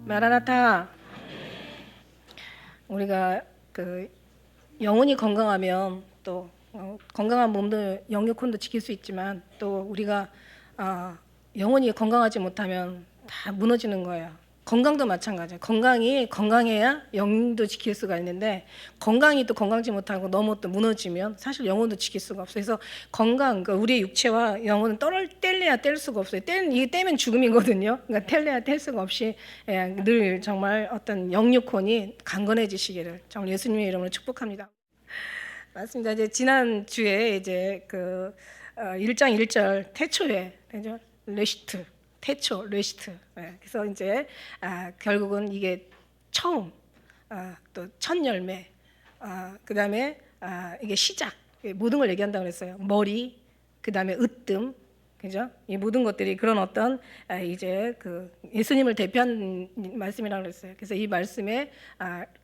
마라나타. 우리가 그 영혼이 건강하면 또 건강한 몸도 영육혼도 지킬 수 있지만 또 우리가 영혼이 건강하지 못하면 다 무너지는 거예요. 건강도 마찬가지예요. 건강해야 영도 지킬 수가 있는데 건강이 또 건강지 못하고 너무 또 무너지면 사실 영혼도 지킬 수가 없어요. 그래서 그러니까 우리의 육체와 영혼은 뗄래야 뗄 수가 없어요. 이게 떼면 죽음이거든요. 그러니까 뗄래야 뗄 수가 없이 늘 정말 어떤 영육혼이 강건해지시기를 정말 예수님의 이름으로 축복합니다. 맞습니다. 이제 지난 주에 이제 그 1장 1절 태초에 레시트 태초, 레시트. 그래서 이제 결국은 이게 처음, 또 첫 열매, 그 다음에 이게 시작, 모든 걸 얘기한다고 그랬어요. 머리, 그 다음에 으뜸, 그죠? 이 모든 것들이 그런 어떤 이제 그 예수님을 대표한 말씀이라고 그랬어요. 그래서 이 말씀에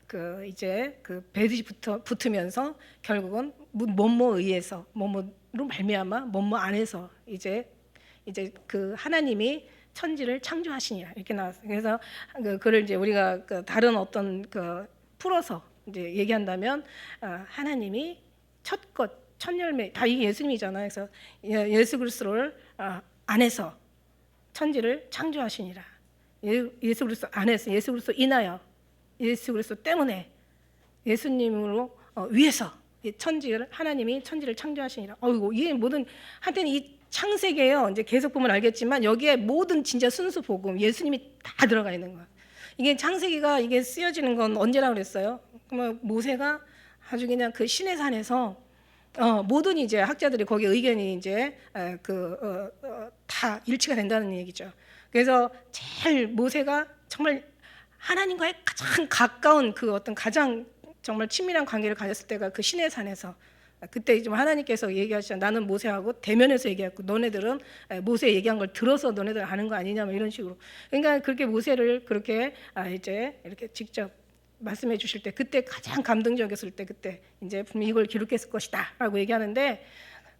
그 이제 그 배듯이 붙으면서 결국은 뭐뭐 의해서, 뭐뭐로 말미암아, 뭐뭐 안에서 이제 그 하나님이 천지를 창조하시니라 이렇게 나왔어요. 그래서 그를 이제 우리가 그 다른 어떤 그 풀어서 이제 얘기한다면 하나님이 첫 열매 다 이게 예수님이잖아요. 그래서 예수 그리스도를 안에서 천지를 창조하시니라. 예수 그리스도 안에서, 예수 그리스도 인하여, 예수 그리스도 때문에 예수님으로 위해서 하나님이 천지를 창조하시니라. 이게 모든 한때는 이 창세기예요. 이제 계속 보면 알겠지만 여기에 모든 진짜 순수 복음 예수님이 다 들어가 있는 거예요. 이게 창세기가 이게 쓰여지는 건 언제라 그랬어요? 그러면 모세가 아주 그냥 그 시내 산에서 모든 이제 학자들이 거기에 의견이 이제 다 일치가 된다는 얘기죠. 그래서 제일 모세가 정말 하나님과의 가장 가까운 그 어떤 가장 정말 친밀한 관계를 가졌을 때가 그 시내 산에서 그때 이제 하나님께서 얘기하시죠. 나는 모세하고 대면해서 얘기했고 너네들은 모세 얘기한 걸 들어서 너네들 아는 거 아니냐 이런 식으로. 그러니까 그렇게 모세를 그렇게 이제 이렇게 직접 말씀해 주실 때 그때 가장 감동적이었을 때 그때 이제 분명히 이걸 기록했을 것이다라고 얘기하는데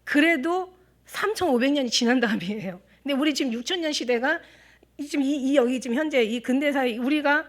그래도 3,500년이 지난 다음이에요. 근데 우리 지금 6,000년 시대가 지금 여기 지금 현재 이 근대 사회 우리가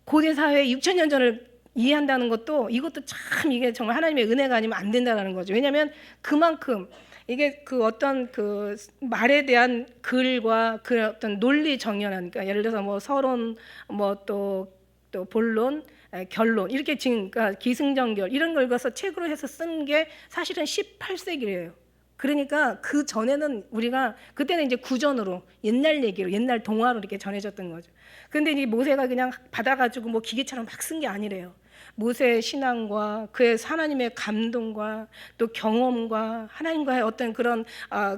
고대 사회 6,000년 전을 이해한다는 것도 이것도 참 이게 정말 하나님의 은혜가 아니면 안 된다는 거죠. 왜냐하면 그만큼 이게 그 어떤 그 말에 대한 글과 그 어떤 논리 정연한 그러니까 예를 들어서 뭐 서론 뭐 또 본론 결론 이렇게 지금 그러니까 기승전결 이런 걸 읽어서 책으로 해서 쓴 게 사실은 18세기래요. 그러니까 그 전에는 우리가 그때는 이제 구전으로 옛날 얘기로 옛날 동화로 이렇게 전해졌던 거죠. 근데 이 모세가 그냥 받아가지고 뭐 기계처럼 막 쓴 게 아니래요. 모세의 신앙과 그의 하나님의 감동과 또 경험과 하나님과의 어떤 그런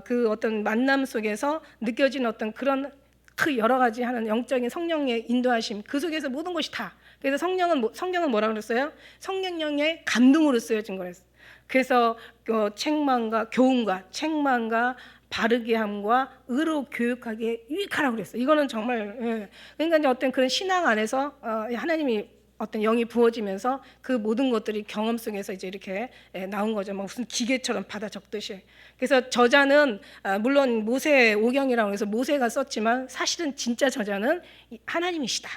그 어떤 만남 속에서 느껴지는 어떤 그런 그 여러 가지 하는 영적인 성령의 인도하심 그 속에서 모든 것이 다. 그래서 성경은 뭐라 그랬어요? 성령의 감동으로 쓰여진 거랬어요. 그래서 교훈과 책망과 바르게 함과 의로 교육하기에 유익하라고 그랬어요. 이거는 정말 그러니까 이제 어떤 그런 신앙 안에서 하나님이 어떤 영이 부어지면서 그 모든 것들이 경험 속에서 이제 이렇게 나온 거죠. 뭐 무슨 기계처럼 받아 적듯이. 그래서 저자는 물론 모세 오경이라고 해서 모세가 썼지만 사실은 진짜 저자는 하나님이시다.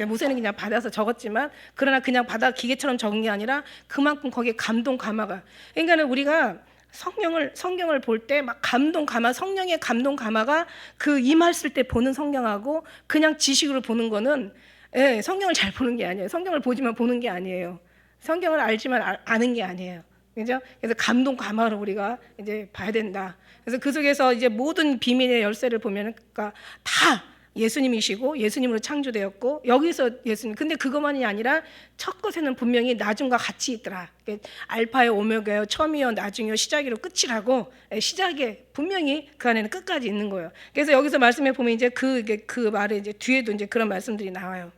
모세는 그냥 받아서 적었지만 그러나 그냥 받아 기계처럼 적은 게 아니라 그만큼 거기에 감동 감화가. 그러니까는 우리가 성경을 볼 때 막 감동 감화 성령의 감동 감화가 그 임했을 때 보는 성경하고 그냥 지식으로 보는 거는 성경을 잘 보는 게 아니에요. 성경을 보지만 보는 게 아니에요. 성경을 알지만 아는 게 아니에요. 그죠? 그래서 감동 감화로 우리가 이제 봐야 된다. 그래서 그 속에서 이제 모든 비밀의 열쇠를 보면 그러니까 다 예수님이시고 예수님으로 창조되었고 여기서 예수님. 근데 그것만이 아니라 첫 것에는 분명히 나중과 같이 있더라. 알파요 오메가요 처음이요 나중이요 시작이로 끝이라고 시작에 분명히 그 안에는 끝까지 있는 거예요. 그래서 여기서 말씀해 보면 이제 그 말에 이제 뒤에도 이제 그런 말씀들이 나와요.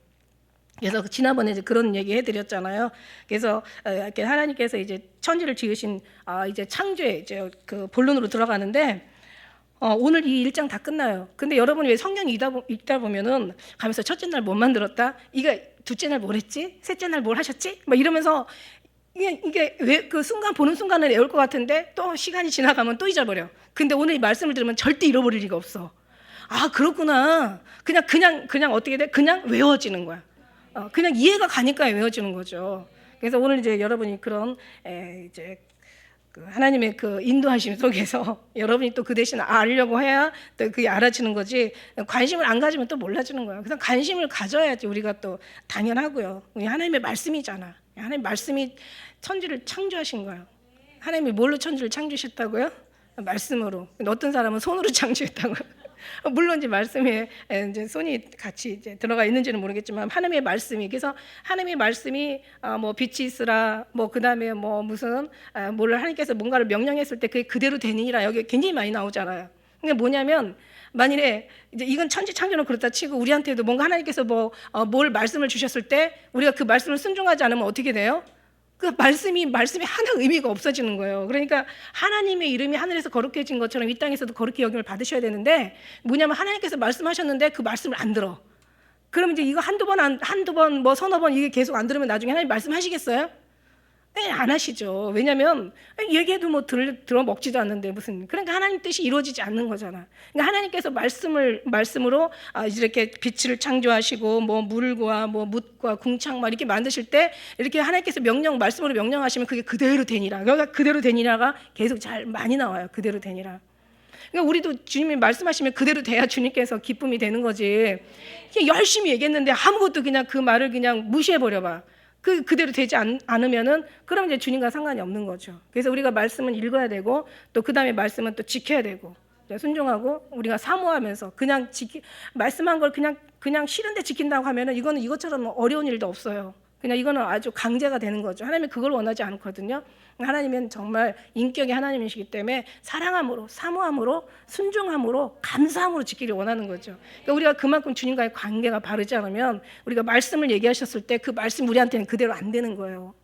그래서 지난번에 이제 그런 얘기 해드렸잖아요. 그래서 이렇게 하나님께서 이제 천지를 지으신 이제 창조의 이제 그 본론으로 들어가는데. 오늘 이 1장 다 끝나요. 근데 여러분이 왜 성경 읽다 보면은 가면서 첫째 날 못 만들었다? 둘째 날 뭘 했지? 셋째 날 뭘 하셨지? 막 이러면서 이게 왜 그 순간 보는 순간은 외울 것 같은데 또 시간이 지나가면 또 잊어버려. 근데 오늘 이 말씀을 들으면 절대 잃어버릴 리가 없어. 아 그렇구나. 그냥 어떻게 돼? 그냥 외워지는 거야. 그냥 이해가 가니까 외워지는 거죠. 그래서 오늘 이제 여러분이 그런 이제 그 하나님의 그 인도하심 속에서 여러분이 또 그 대신 알려고 해야 또 그게 알아지는 거지. 관심을 안 가지면 또 몰라지는 거야. 그래서 관심을 가져야지 우리가 또 당연하고요. 우리 하나님의 말씀이잖아. 하나님 말씀이 천지를 창조하신 거예요. 하나님이 뭘로 천지를 창조하셨다고요? 말씀으로. 어떤 사람은 손으로 창조했다고요. 물론 이제 말씀에 이제 손이 같이 이제 들어가 있는지는 모르겠지만 하나님의 말씀이, 그래서 하나님의 말씀이 뭐 빛이 있으라, 뭐 그다음에 뭐 무슨 뭘 하나님께서 뭔가를 명령했을 때 그게 그대로 되니라, 여기 굉장히 많이 나오잖아요. 그게 뭐냐면 만일에 이제 이건 천지 창조는 그렇다 치고 우리한테도 뭔가 하나님께서 뭘 말씀을 주셨을 때 우리가 그 말씀을 순종하지 않으면 어떻게 돼요? 그 말씀이 하나 의미가 없어지는 거예요. 그러니까 하나님의 이름이 하늘에서 거룩해진 것처럼 이 땅에서도 거룩히 여김을 받으셔야 되는데, 뭐냐면 하나님께서 말씀하셨는데 그 말씀을 안 들어. 그럼 이제 이거 한두 번 뭐 서너 번 이게 계속 안 들으면 나중에 하나님 말씀하시겠어요? 네, 안 하시죠. 왜냐하면 얘기해도 뭐 들어 먹지도 않는데 무슨, 그러니까 하나님 뜻이 이루어지지 않는 거잖아. 그러니까 하나님께서 말씀으로 이렇게 빛을 창조하시고 뭐 물과 뭐 묻과 궁창 막 이렇게 만드실 때 이렇게 하나님께서 말씀으로 명령하시면 그게 그대로 되니라. 여기가 그대로 되니라가 계속 잘 많이 나와요. 그대로 되니라. 그러니까 우리도 주님이 말씀하시면 그대로 돼야 주님께서 기쁨이 되는 거지. 열심히 얘기했는데 아무것도 그냥 그 말을 그냥 무시해 버려 봐. 그대로 되지 않으면은 그럼 이제 주님과 상관이 없는 거죠. 그래서 우리가 말씀은 읽어야 되고 또 그 다음에 말씀은 또 지켜야 되고 순종하고 우리가 사모하면서 그냥 말씀한 걸 그냥 싫은데 지킨다고 하면은 이거는 이것처럼 어려운 일도 없어요. 그냥 이거는 아주 강제가 되는 거죠. 하나님은 그걸 원하지 않거든요. 하나님은 정말 인격의 하나님이시기 때문에 사랑함으로, 사모함으로, 순종함으로, 감사함으로 지키기를 원하는 거죠. 그러니까 우리가 그만큼 주님과의 관계가 바르지 않으면 우리가 말씀을 얘기하셨을 때 그 말씀 우리한테는 그대로 안 되는 거예요.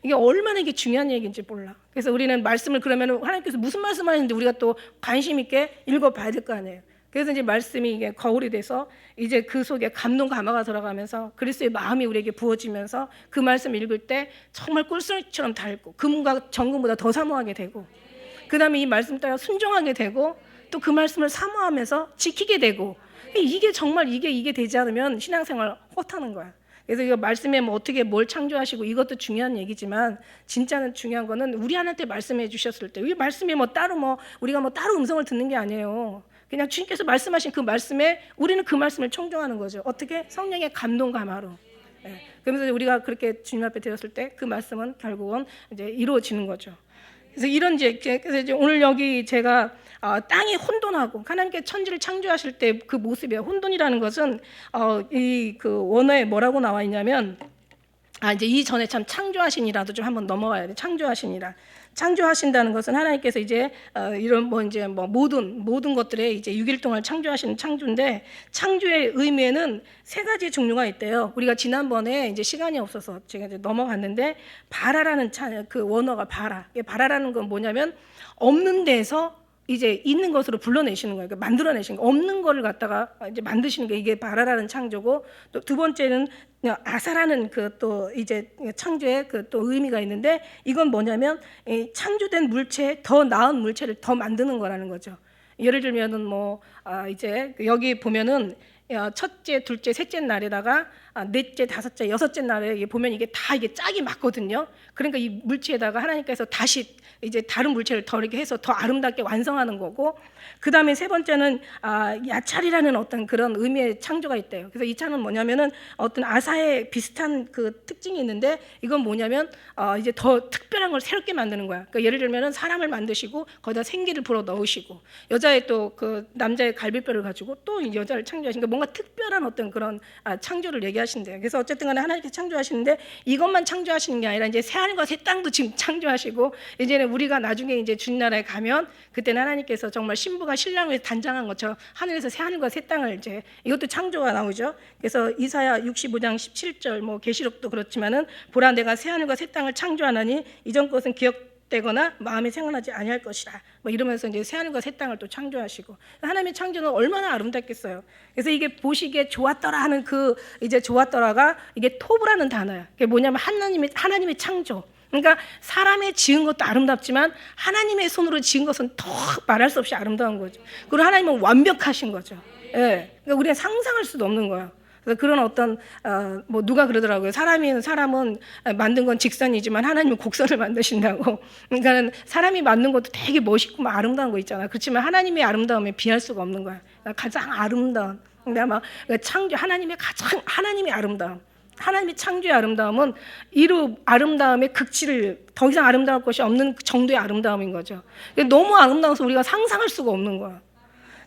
이게 얼마나 이게 중요한 얘기인지 몰라. 그래서 우리는 말씀을 그러면 하나님께서 무슨 말씀하시는지 우리가 또 관심 있게 읽어봐야 될 거 아니에요. 그래서 이제 말씀이 이게 거울이 돼서 이제 그 속에 감동 감화가 들어가면서 그리스도의 마음이 우리에게 부어지면서 그 말씀 읽을 때 정말 꿀송이처럼 달고 금과 정금보다 더 사모하게 되고, 그 다음에 이 말씀 따라 순종하게 되고 또 그 말씀을 사모하면서 지키게 되고, 이게 정말 이게 되지 않으면 신앙생활 못하는 거야. 그래서 이거 말씀에 뭐 어떻게 뭘 창조하시고 이것도 중요한 얘기지만 진짜는 중요한 거는 우리 하나님께 말씀해 주셨을 때, 이 말씀이 우리가 따로 음성을 듣는 게 아니에요. 그냥 주님께서 말씀하신 그 말씀에 우리는 그 말씀을 청종하는 거죠. 어떻게? 성령의 감동 감화로. 네. 그러면서 우리가 그렇게 주님 앞에 드렸을 때 그 말씀은 결국은 이제 이루어지는 거죠. 그래서 그래서 이제 오늘 여기 제가 땅이 혼돈하고 하나님께 천지를 창조하실 때 그 모습이에요. 혼돈이라는 것은 이 그 원어에 뭐라고 나와 있냐면 이제 이전에 참 창조하시니라도 좀 한번 넘어가야 돼. 창조하신다는 것은 하나님께서 이제 이런 모든 것들에 이제 6일 동안 창조하시는 창조인데, 창조의 의미에는 세 가지 종류가 있대요. 우리가 지난번에 이제 시간이 없어서 제가 이제 넘어갔는데, 바라라는 그 원어가 바라라는 건 뭐냐면 없는 데서 이제 있는 것으로 불러내시는 거예요. 그러니까 만들어내시는 거. 없는 거를 갖다가 이제 만드시는 게 이게 바라라는 창조고, 또 두 번째는 아사라는 그 또 이제 창조의 그 또 의미가 있는데, 이건 뭐냐면 창조된 물체, 더 나은 물체를 더 만드는 거라는 거죠. 예를 들면은 이제 여기 보면은 첫째, 둘째, 셋째 날에다가 넷째, 다섯째, 여섯째 날에 보면 이게 다 이게 짝이 맞거든요. 그러니까 이 물체에다가 하나님께서 다시 이제 다른 물체를 더 이렇게 해서 더 아름답게 완성하는 거고, 그 다음에 세 번째는 야찰이라는 어떤 그런 의미의 창조가 있대요. 그래서 이 차는 뭐냐면은 어떤 아사에 비슷한 그 특징이 있는데, 이건 뭐냐면 이제 더 특별한 걸 새롭게 만드는 거야. 그러니까 예를 들면은 사람을 만드시고 거기다 생기를 불어 넣으시고, 여자의 또 그 남자의 갈비뼈를 가지고 또 여자를 창조하시니까 뭔가 특별한 어떤 그런 창조를 얘기하신대요. 그래서 어쨌든 간에 하나님께서 창조하시는데, 이것만 창조하시는 게 아니라 이제 새하늘과 새 땅도 지금 창조하시고, 이제는 우리가 나중에 이제 주님 나라에 가면 그때는 하나님께서 정말 신부가 신랑을 단장한 것처럼 하늘에서 새하늘과 새 땅을 이제, 이것도 창조가 나오죠. 그래서 이사야 65장 17절 계시록도 그렇지만은 보라 내가 새하늘과 새 땅을 창조하나니 이전 것은 기억되거나 마음에 생각나지 아니할 것이라, 이러면서 이제 새하늘과 새 땅을 또 창조하시고, 하나님의 창조는 얼마나 아름답겠어요. 그래서 이게 보시기에 좋았더라 하는 그 이제 좋았더라가 이게 토브라는 단어야. 그게 뭐냐면 하나님의 창조. 그러니까 사람의 지은 것도 아름답지만 하나님의 손으로 지은 것은 더 말할 수 없이 아름다운 거죠. 그리고 하나님은 완벽하신 거죠. 예. 그러니까 우리가 상상할 수도 없는 거예요. 그래서 그런 어떤 뭐 누가 그러더라고요. 사람은 만든 건 직선이지만 하나님은 곡선을 만드신다고. 그러니까 사람이 만든 것도 되게 멋있고 막 아름다운 거 있잖아요. 그렇지만 하나님의 아름다움에 비할 수가 없는 거야. 그러니까 가장 아름다운. 근데 아마 창조 하나님의 아름다움. 하나님의 창조의 아름다움은 이루 아름다움의 극치를 더 이상 아름다울 것이 없는 정도의 아름다움인 거죠. 너무 아름다워서 우리가 상상할 수가 없는 거야.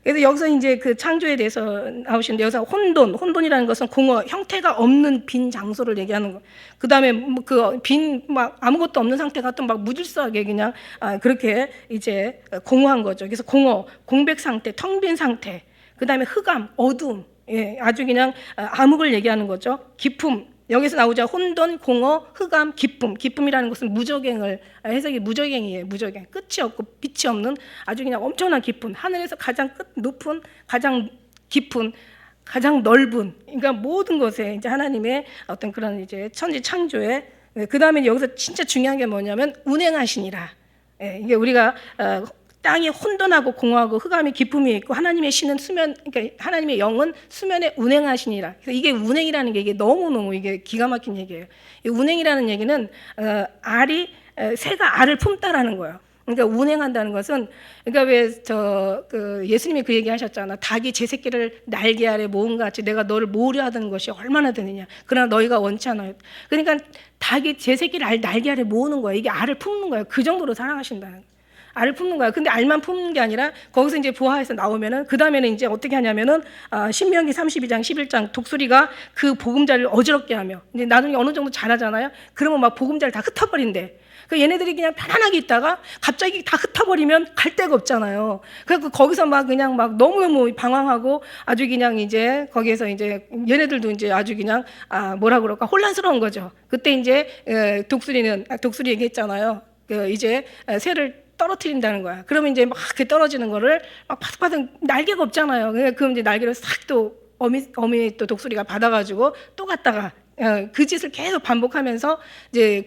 그래서 여기서 이제 그 창조에 대해서 나오시는데 여기서 혼돈이라는 것은 공허, 형태가 없는 빈 장소를 얘기하는 거. 그 다음에 그 막 아무것도 없는 상태가 또 막 무질서하게 그냥 그렇게 이제 공허한 거죠. 그래서 공허, 공백 상태, 텅 빈 상태. 그 다음에 흑암, 어두움. 예, 아주 그냥 암흑을 얘기하는 거죠. 기품. 여기서 나오자 혼돈, 공허, 흑암, 기쁨이라는 것은 무저갱을 해석이 무저갱이에요. 무저갱. 끝이 없고 빛이 없는 아주 그냥 엄청난 기쁨. 하늘에서 가장 높은, 가장 깊은, 가장 넓은. 그러니까 모든 것에 이제 하나님의 어떤 그런 이제 천지 창조에 그 다음에 여기서 진짜 중요한 게 뭐냐면 운행하시니라. 예, 이게 우리가 땅이 혼돈하고 공허하고 흑암이 기쁨이 있고 하나님의 신은 수면, 그러니까 하나님의 영은 수면에 운행하시니라. 그래서 이게 운행이라는 게 이게 너무너무 이게 기가 막힌 얘기예요. 이 운행이라는 얘기는 새가 알을 품다라는 거예요. 그러니까 운행한다는 것은 그러니까 왜 예수님이 그 얘기 하셨잖아. 닭이 제 새끼를 날개 아래 모은 같이 내가 너를 모으려 하던 것이 얼마나 되느냐. 그러나 너희가 원치 않아요. 그러니까 닭이 제 새끼를 날개 아래 모으는 거예요. 이게 알을 품는 거예요. 그 정도로 사랑하신다는 거예요. 알을 품는 거야. 근데 알만 품는 게 아니라 거기서 이제 부하에서 나오면은 그 다음에는 이제 어떻게 하냐면은 신명기 32장 11장 독수리가 그 보금자리를 어지럽게 하며 이제 나중에 어느 정도 잘하잖아요. 그러면 막 보금자리를 다 흩어버린대. 그 얘네들이 그냥 편안하게 있다가 갑자기 다 흩어버리면 갈 데가 없잖아요. 그래서 거기서 막 그냥 막 너무너무 방황하고 아주 그냥 이제 거기에서 이제 얘네들도 이제 아주 그냥 뭐라 그럴까 혼란스러운 거죠. 그때 이제 독수리 얘기했잖아요. 이제 새를 떨어뜨린다는 거야. 그러면 이제 막 이렇게 떨어지는 거를 막 파득파득 날개가 없잖아요. 그럼 이제 날개를 싹 또 어미 또 독수리가 받아가지고 또 갔다가 그 짓을 계속 반복하면서 이제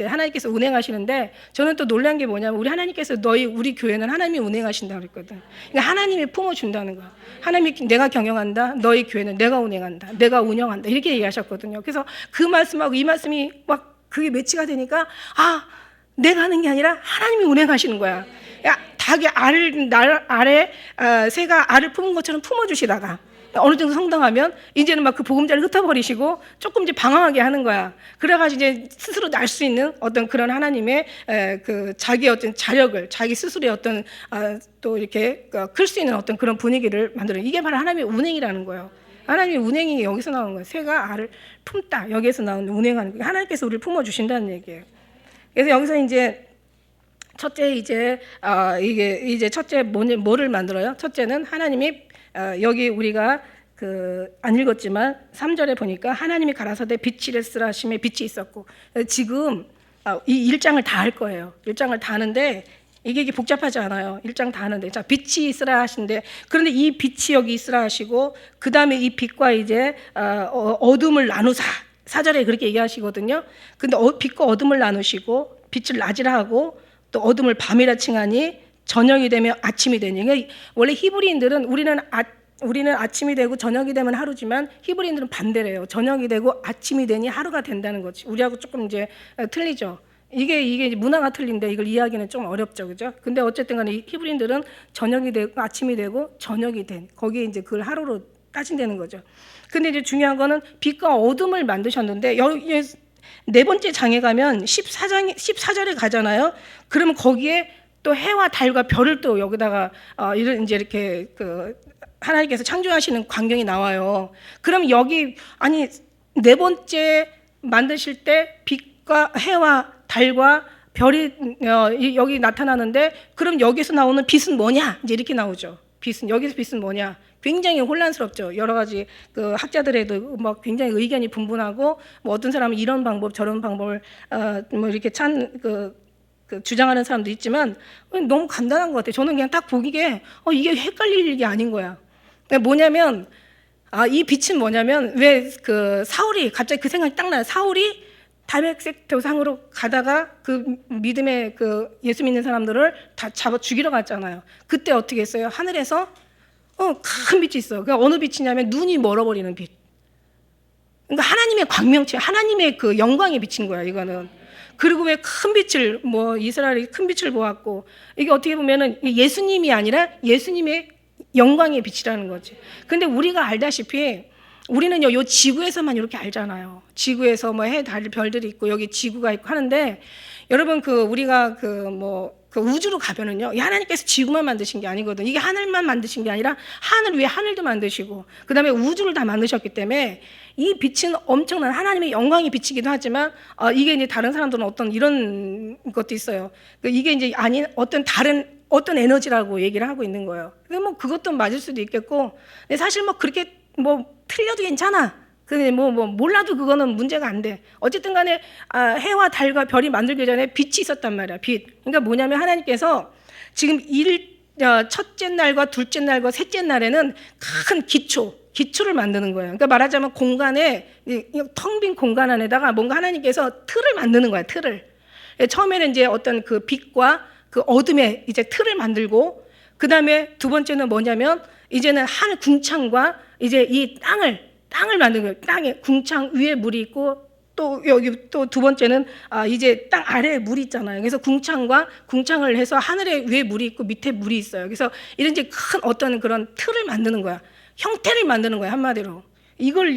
하나님께서 운행하시는데 저는 또 놀란 게 뭐냐면 우리 하나님께서 우리 교회는 하나님이 운행하신다고 그랬거든. 그러니까 하나님이 품어준다는 거야. 하나님이 내가 경영한다. 너희 교회는 내가 운행한다. 내가 운영한다. 이렇게 얘기하셨거든요. 그래서 그 말씀하고 이 말씀이 막 그게 매치가 되니까 내가 하는 게 아니라 하나님이 운행하시는 거야. 닭이 새가 알을 품은 것처럼 품어주시다가 어느 정도 성장하면 이제는 막 그 보금자리를 흩어버리시고 조금 이제 방황하게 하는 거야. 그래가지고 이제 스스로 날 수 있는 어떤 그런 하나님의 그 자기 어떤 자력을 자기 스스로의 어떤 또 이렇게 클 수 있는 어떤 그런 분위기를 만들어. 이게 바로 하나님의 운행이라는 거예요. 하나님의 운행이 여기서 나오는 거예요. 새가 알을 품다. 여기에서 나오는 운행하는 거예요. 하나님께서 우리를 품어주신다는 얘기예요. 그래서 여기서 이제 첫째 이게 첫째 뭐를 만들어요? 첫째는 하나님이 여기 우리가 안 읽었지만 3절에 보니까 하나님이 가라사대 빛이 있으라 하심에 빛이 있었고 지금 이 1장을 다 할 거예요. 1장을 다 하는데 이게 복잡하지 않아요. 1장 다 하는데 자 빛이 있으라 하시는데 그런데 이 빛이 여기 있으라 하시고 그 다음에 이 빛과 이제 어둠을 나누사 4절에 그렇게 얘기하시거든요. 근데 빛과 어둠을 나누시고 빛을 낮이라 하고 또 어둠을 밤이라 칭하니 저녁이 되면 아침이 되니. 그러니까 원래 히브리인들은 우리는 아침이 되고 저녁이 되면 하루지만 히브리인들은 반대래요. 저녁이 되고 아침이 되니 하루가 된다는 거지. 우리하고 조금 이제 틀리죠. 이게 문화가 틀린데 이걸 이해하기는 좀 어렵죠, 그죠? 근데 어쨌든 간에 히브리인들은 저녁이 되고 아침이 되고 저녁이 된 거기에 이제 그걸 하루로 따진다는 거죠. 근데 이제 중요한 거는 빛과 어둠을 만드셨는데 여기 네 번째 장에 가면 14절에 가잖아요. 그러면 거기에 또 해와 달과 별을 또 여기다가 이제 이렇게 하나님께서 창조하시는 광경이 나와요. 그럼 여기 네 번째 만드실 때 빛과 해와 달과 별이 여기 나타나는데 그럼 여기서 나오는 빛은 뭐냐? 이제 이렇게 나오죠. 여기서 빛은 뭐냐? 굉장히 혼란스럽죠. 여러 가지 학자들에도 막 굉장히 의견이 분분하고 뭐 어떤 사람은 이런 방법 저런 방법을 뭐 이렇게 주장하는 사람도 있지만 너무 간단한 것 같아요. 저는 그냥 딱 보기에 이게 헷갈릴 일이 아닌 거야. 그러니까 뭐냐면 이 빛은 뭐냐면 왜 사울이 갑자기 그 생각이 딱 나요. 사울이 다메섹 도상으로 가다가 그 믿음의 그 예수 믿는 사람들을 다 잡아 죽이러 갔잖아요. 그때 어떻게 했어요? 하늘에서 큰 빛이 있어. 그 어느 빛이냐면 눈이 멀어버리는 빛. 그러니까 하나님의 광명체, 하나님의 그 영광에 비친 거야, 이거는. 그리고 왜 큰 빛을, 이스라엘이 큰 빛을 보았고, 이게 어떻게 보면은 예수님이 아니라 예수님의 영광의 빛이라는 거지. 근데 우리가 알다시피 우리는요, 요 지구에서만 이렇게 알잖아요. 지구에서 해, 달, 별들이 있고, 여기 지구가 있고 하는데, 여러분, 우리가 우주로 가면은요, 이 하나님께서 지구만 만드신 게 아니거든. 이게 하늘만 만드신 게 아니라 하늘 위에 하늘도 만드시고, 그 다음에 우주를 다 만드셨기 때문에 이 빛은 엄청난 하나님의 영광이 비치기도 하지만, 이게 이제 다른 사람들은 어떤 이런 것도 있어요. 이게 이제 아닌 어떤 에너지라고 얘기를 하고 있는 거예요. 그것도 맞을 수도 있겠고, 근데 사실 그렇게 틀려도 괜찮아. 근데 몰라도 그거는 문제가 안 돼. 어쨌든 간에 해와 달과 별이 만들기 전에 빛이 있었단 말이야. 빛. 그러니까 뭐냐면 하나님께서 지금 첫째 날과 둘째 날과 셋째 날에는 큰 기초를 만드는 거예요. 그러니까 말하자면 공간에 텅 빈 공간 안에다가 뭔가 하나님께서 틀을 만드는 거야. 틀을. 처음에는 이제 어떤 그 빛과 그 어둠의 이제 틀을 만들고, 그 다음에 두 번째는 뭐냐면 이제는 하늘 궁창과 이제 이 땅을 만드는 거예요. 땅에 궁창 위에 물이 있고, 또 여기 또 두 번째는 이제 땅 아래에 물이 있잖아요. 그래서 궁창을 해서 하늘에 위에 물이 있고 밑에 물이 있어요. 그래서 이런 이제 큰 어떤 그런 틀을 만드는 거야. 형태를 만드는 거야, 한마디로. 이걸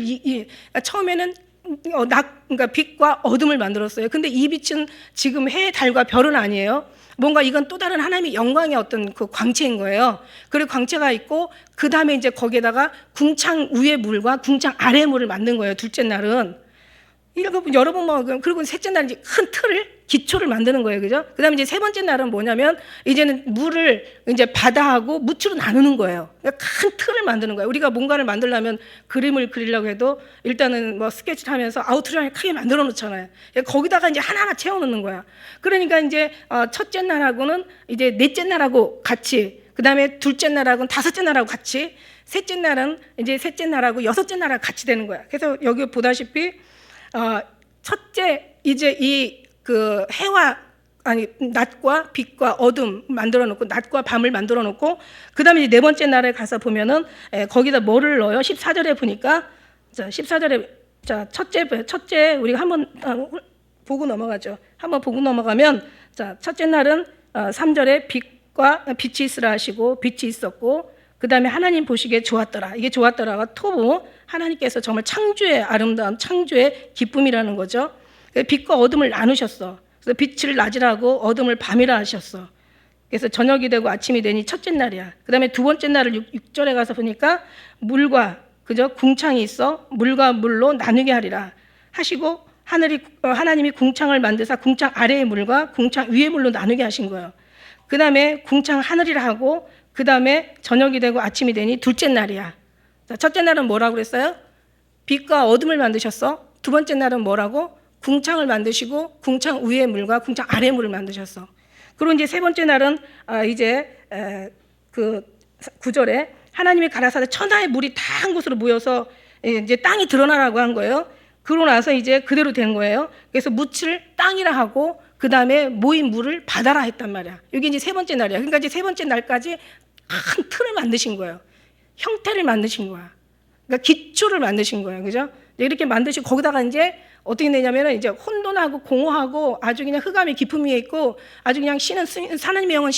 처음에는 그러니까 빛과 어둠을 만들었어요. 근데 이 빛은 지금 해, 달과 별은 아니에요. 뭔가 이건 또 다른 하나님의 영광의 어떤 그 광채인 거예요. 그리고 광채가 있고, 그 다음에 이제 거기에다가 궁창 위의 물과 궁창 아래의 물을 만든 거예요. 둘째 날은. 여러분 그리고 셋째 날은 이제 큰 기초를 만드는 거예요. 그죠? 그 다음에 이제 세 번째 날은 뭐냐면, 이제는 물을 이제 바다하고 무추로 나누는 거예요. 그러니까 큰 틀을 만드는 거예요. 우리가 뭔가를 만들려면 그림을 그리려고 해도 일단은 스케치를 하면서 아웃라인을 크게 만들어 놓잖아요. 거기다가 이제 하나하나 채워 넣는 거야. 그러니까 이제 첫째 날하고는 이제 넷째 날하고 같이, 그 다음에 둘째 날하고는 다섯째 날하고 같이, 셋째 날은 이제 셋째 날하고 여섯째 날하고 같이 되는 거야. 그래서 여기 보다시피 첫째 이제 낮과 빛과 어둠 만들어 놓고, 낮과 밤을 만들어 놓고, 그 다음에 네 번째 날에 가서 보면은 거기다 뭐를 넣어요? 14절에 보니까, 14절에 첫째 우리가 한번 보고 넘어가죠. 한번 보고 넘어가면, 첫째 날은 3절에 빛이 있으라 하시고, 빛이 있었고, 그 다음에 하나님 보시기에 좋았더라. 이게 좋았더라가 토부, 하나님께서 정말 창조의 아름다움, 창조의 기쁨이라는 거죠. 빛과 어둠을 나누셨어. 그래서 빛을 낮이라 하고 어둠을 밤이라 하셨어. 그래서 저녁이 되고 아침이 되니 첫째 날이야. 그 다음에 두 번째 날을 6절에 가서 보니까 물과 궁창이 있어 물과 물로 나누게 하리라 하시고, 하나님이 궁창을 만드사 궁창 아래의 물과 궁창 위의 물로 나누게 하신 거예요. 그 다음에 궁창 하늘이라 하고, 그 다음에 저녁이 되고 아침이 되니 둘째 날이야. 첫째 날은 뭐라고 그랬어요? 빛과 어둠을 만드셨어. 두 번째 날은 뭐라고? 궁창을 만드시고 궁창 위의 물과 궁창 아래의 물을 만드셨어. 그리고 이제 세 번째 날은 이제 그 9절에 하나님이 가라사대 천하의 물이 다 한 곳으로 모여서 이제 땅이 드러나라고 한 거예요. 그러고 나서 이제 그대로 된 거예요. 그래서 묻을 땅이라 하고, 그 다음에 모인 물을 바다라 했단 말이야. 이게 이제 세 번째 날이야. 그러니까 이제 세 번째 날까지 큰 틀을 만드신 거예요. 형태를 만드신 거야. 그러니까 기초를 만드신 거예요. 그죠? 이렇게 만드시고, 거기다가 이제 어떻게 되냐면은 이제 혼돈하고 공허하고 아주 그냥 흑암의 깊음 위에 있고, 아주 그냥 하나님의 영은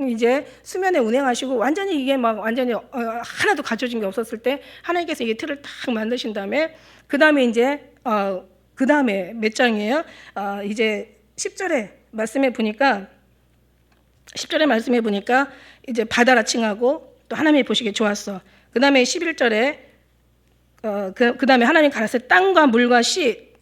이제 수면에 운행하시고, 완전히 이게 완전히 하나도 갖춰진 게 없었을 때 하나님께서 이게 틀을 딱 만드신 다음에, 그 다음에 이제 그 다음에 몇 장이에요? 이제 10절에 말씀해 보니까 이제 바다라 칭하고, 또 하나님이 보시기에 좋았어. 그 다음에 11절에 그 다음에 하나님 가라사대 땅과 물과 씨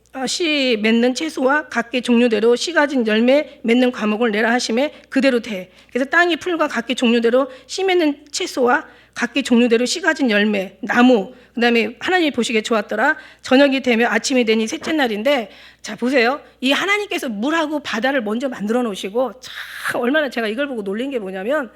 맺는 채소와 각기 종류대로 씨 가진 열매 맺는 과목을 내라 하심에 그대로 돼. 그래서 땅이 풀과 각기 종류대로 씨 맺는 채소와 각기 종류대로 씨 가진 열매, 나무, 그 다음에 하나님이 보시기에 좋았더라. 저녁이 되면 아침이 되니 셋째 날인데, 자 보세요. 이 하나님께서 물하고 바다를 먼저 만들어 놓으시고, 참 얼마나 제가 이걸 보고 놀린 게 뭐냐면,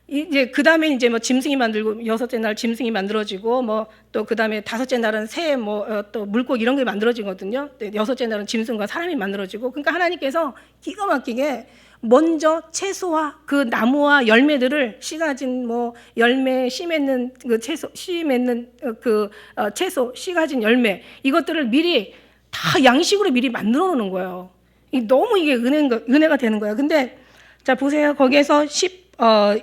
이제 그 다음에 이제 뭐 짐승이 만들고 여섯째 날 짐승이 만들어지고 뭐 또 그 다음에 다섯째 날은 새 뭐 또 물고기 이런 게 만들어지거든요. 여섯째 날은 짐승과 사람이 만들어지고 그러니까 하나님께서 기가 막히게 먼저 채소와 그 나무와 열매들을 씨 가진 뭐 열매 씨 맺는 그 채소 씨 맺는 그 채소 씨 가진 열매 이것들을 미리 다 양식으로 미리 만들어 놓는 거예요. 너무 이게 은혜가 되는 거예요. 근데 자 보세요. 거기에서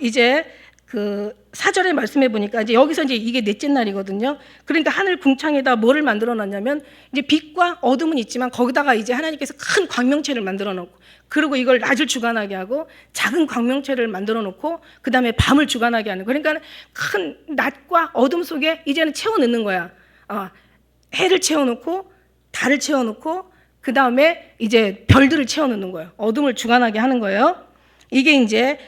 이제 그 4절에 말씀해 보니까 이제 여기서 이제 이게 넷째 날이거든요. 그러니까 하늘 궁창에다 뭐를 만들어 놨냐면 이제 빛과 어둠은 있지만 거기다가 이제 하나님께서 큰 광명체를 만들어 놓고 그리고 이걸 낮을 주관하게 하고 작은 광명체를 만들어 놓고 그다음에 밤을 주관하게 하는 거예요. 그러니까 큰 낮과 어둠 속에 이제는 채워 넣는 거야. 해를 채워 놓고 달을 채워 놓고 그다음에 이제 별들을 채워 넣는 거예요. 어둠을 주관하게 하는 거예요. 이게 이제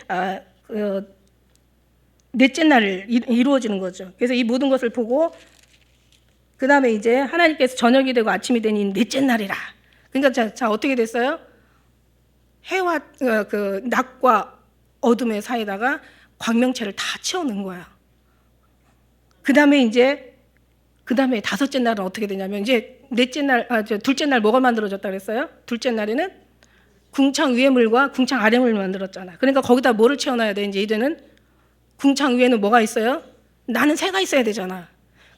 넷째 날을 이루어지는 거죠. 그래서 이 모든 것을 보고 그 다음에 이제 하나님께서 저녁이 되고 아침이 되니 넷째 날이라. 그러니까 자 어떻게 됐어요? 해와 그 낮과 어둠의 사이에다가 광명체를 다 채워넣은 거야. 그 다음에 다섯째 날은 어떻게 되냐면 이제 둘째 날 뭐가 만들어졌다 그랬어요? 둘째 날에는 궁창 위의 물과 궁창 아래 물을 만들었잖아. 그러니까 거기다 뭐를 채워놔야 돼? 이제는 궁창 위에는 뭐가 있어요? 나는 새가 있어야 되잖아.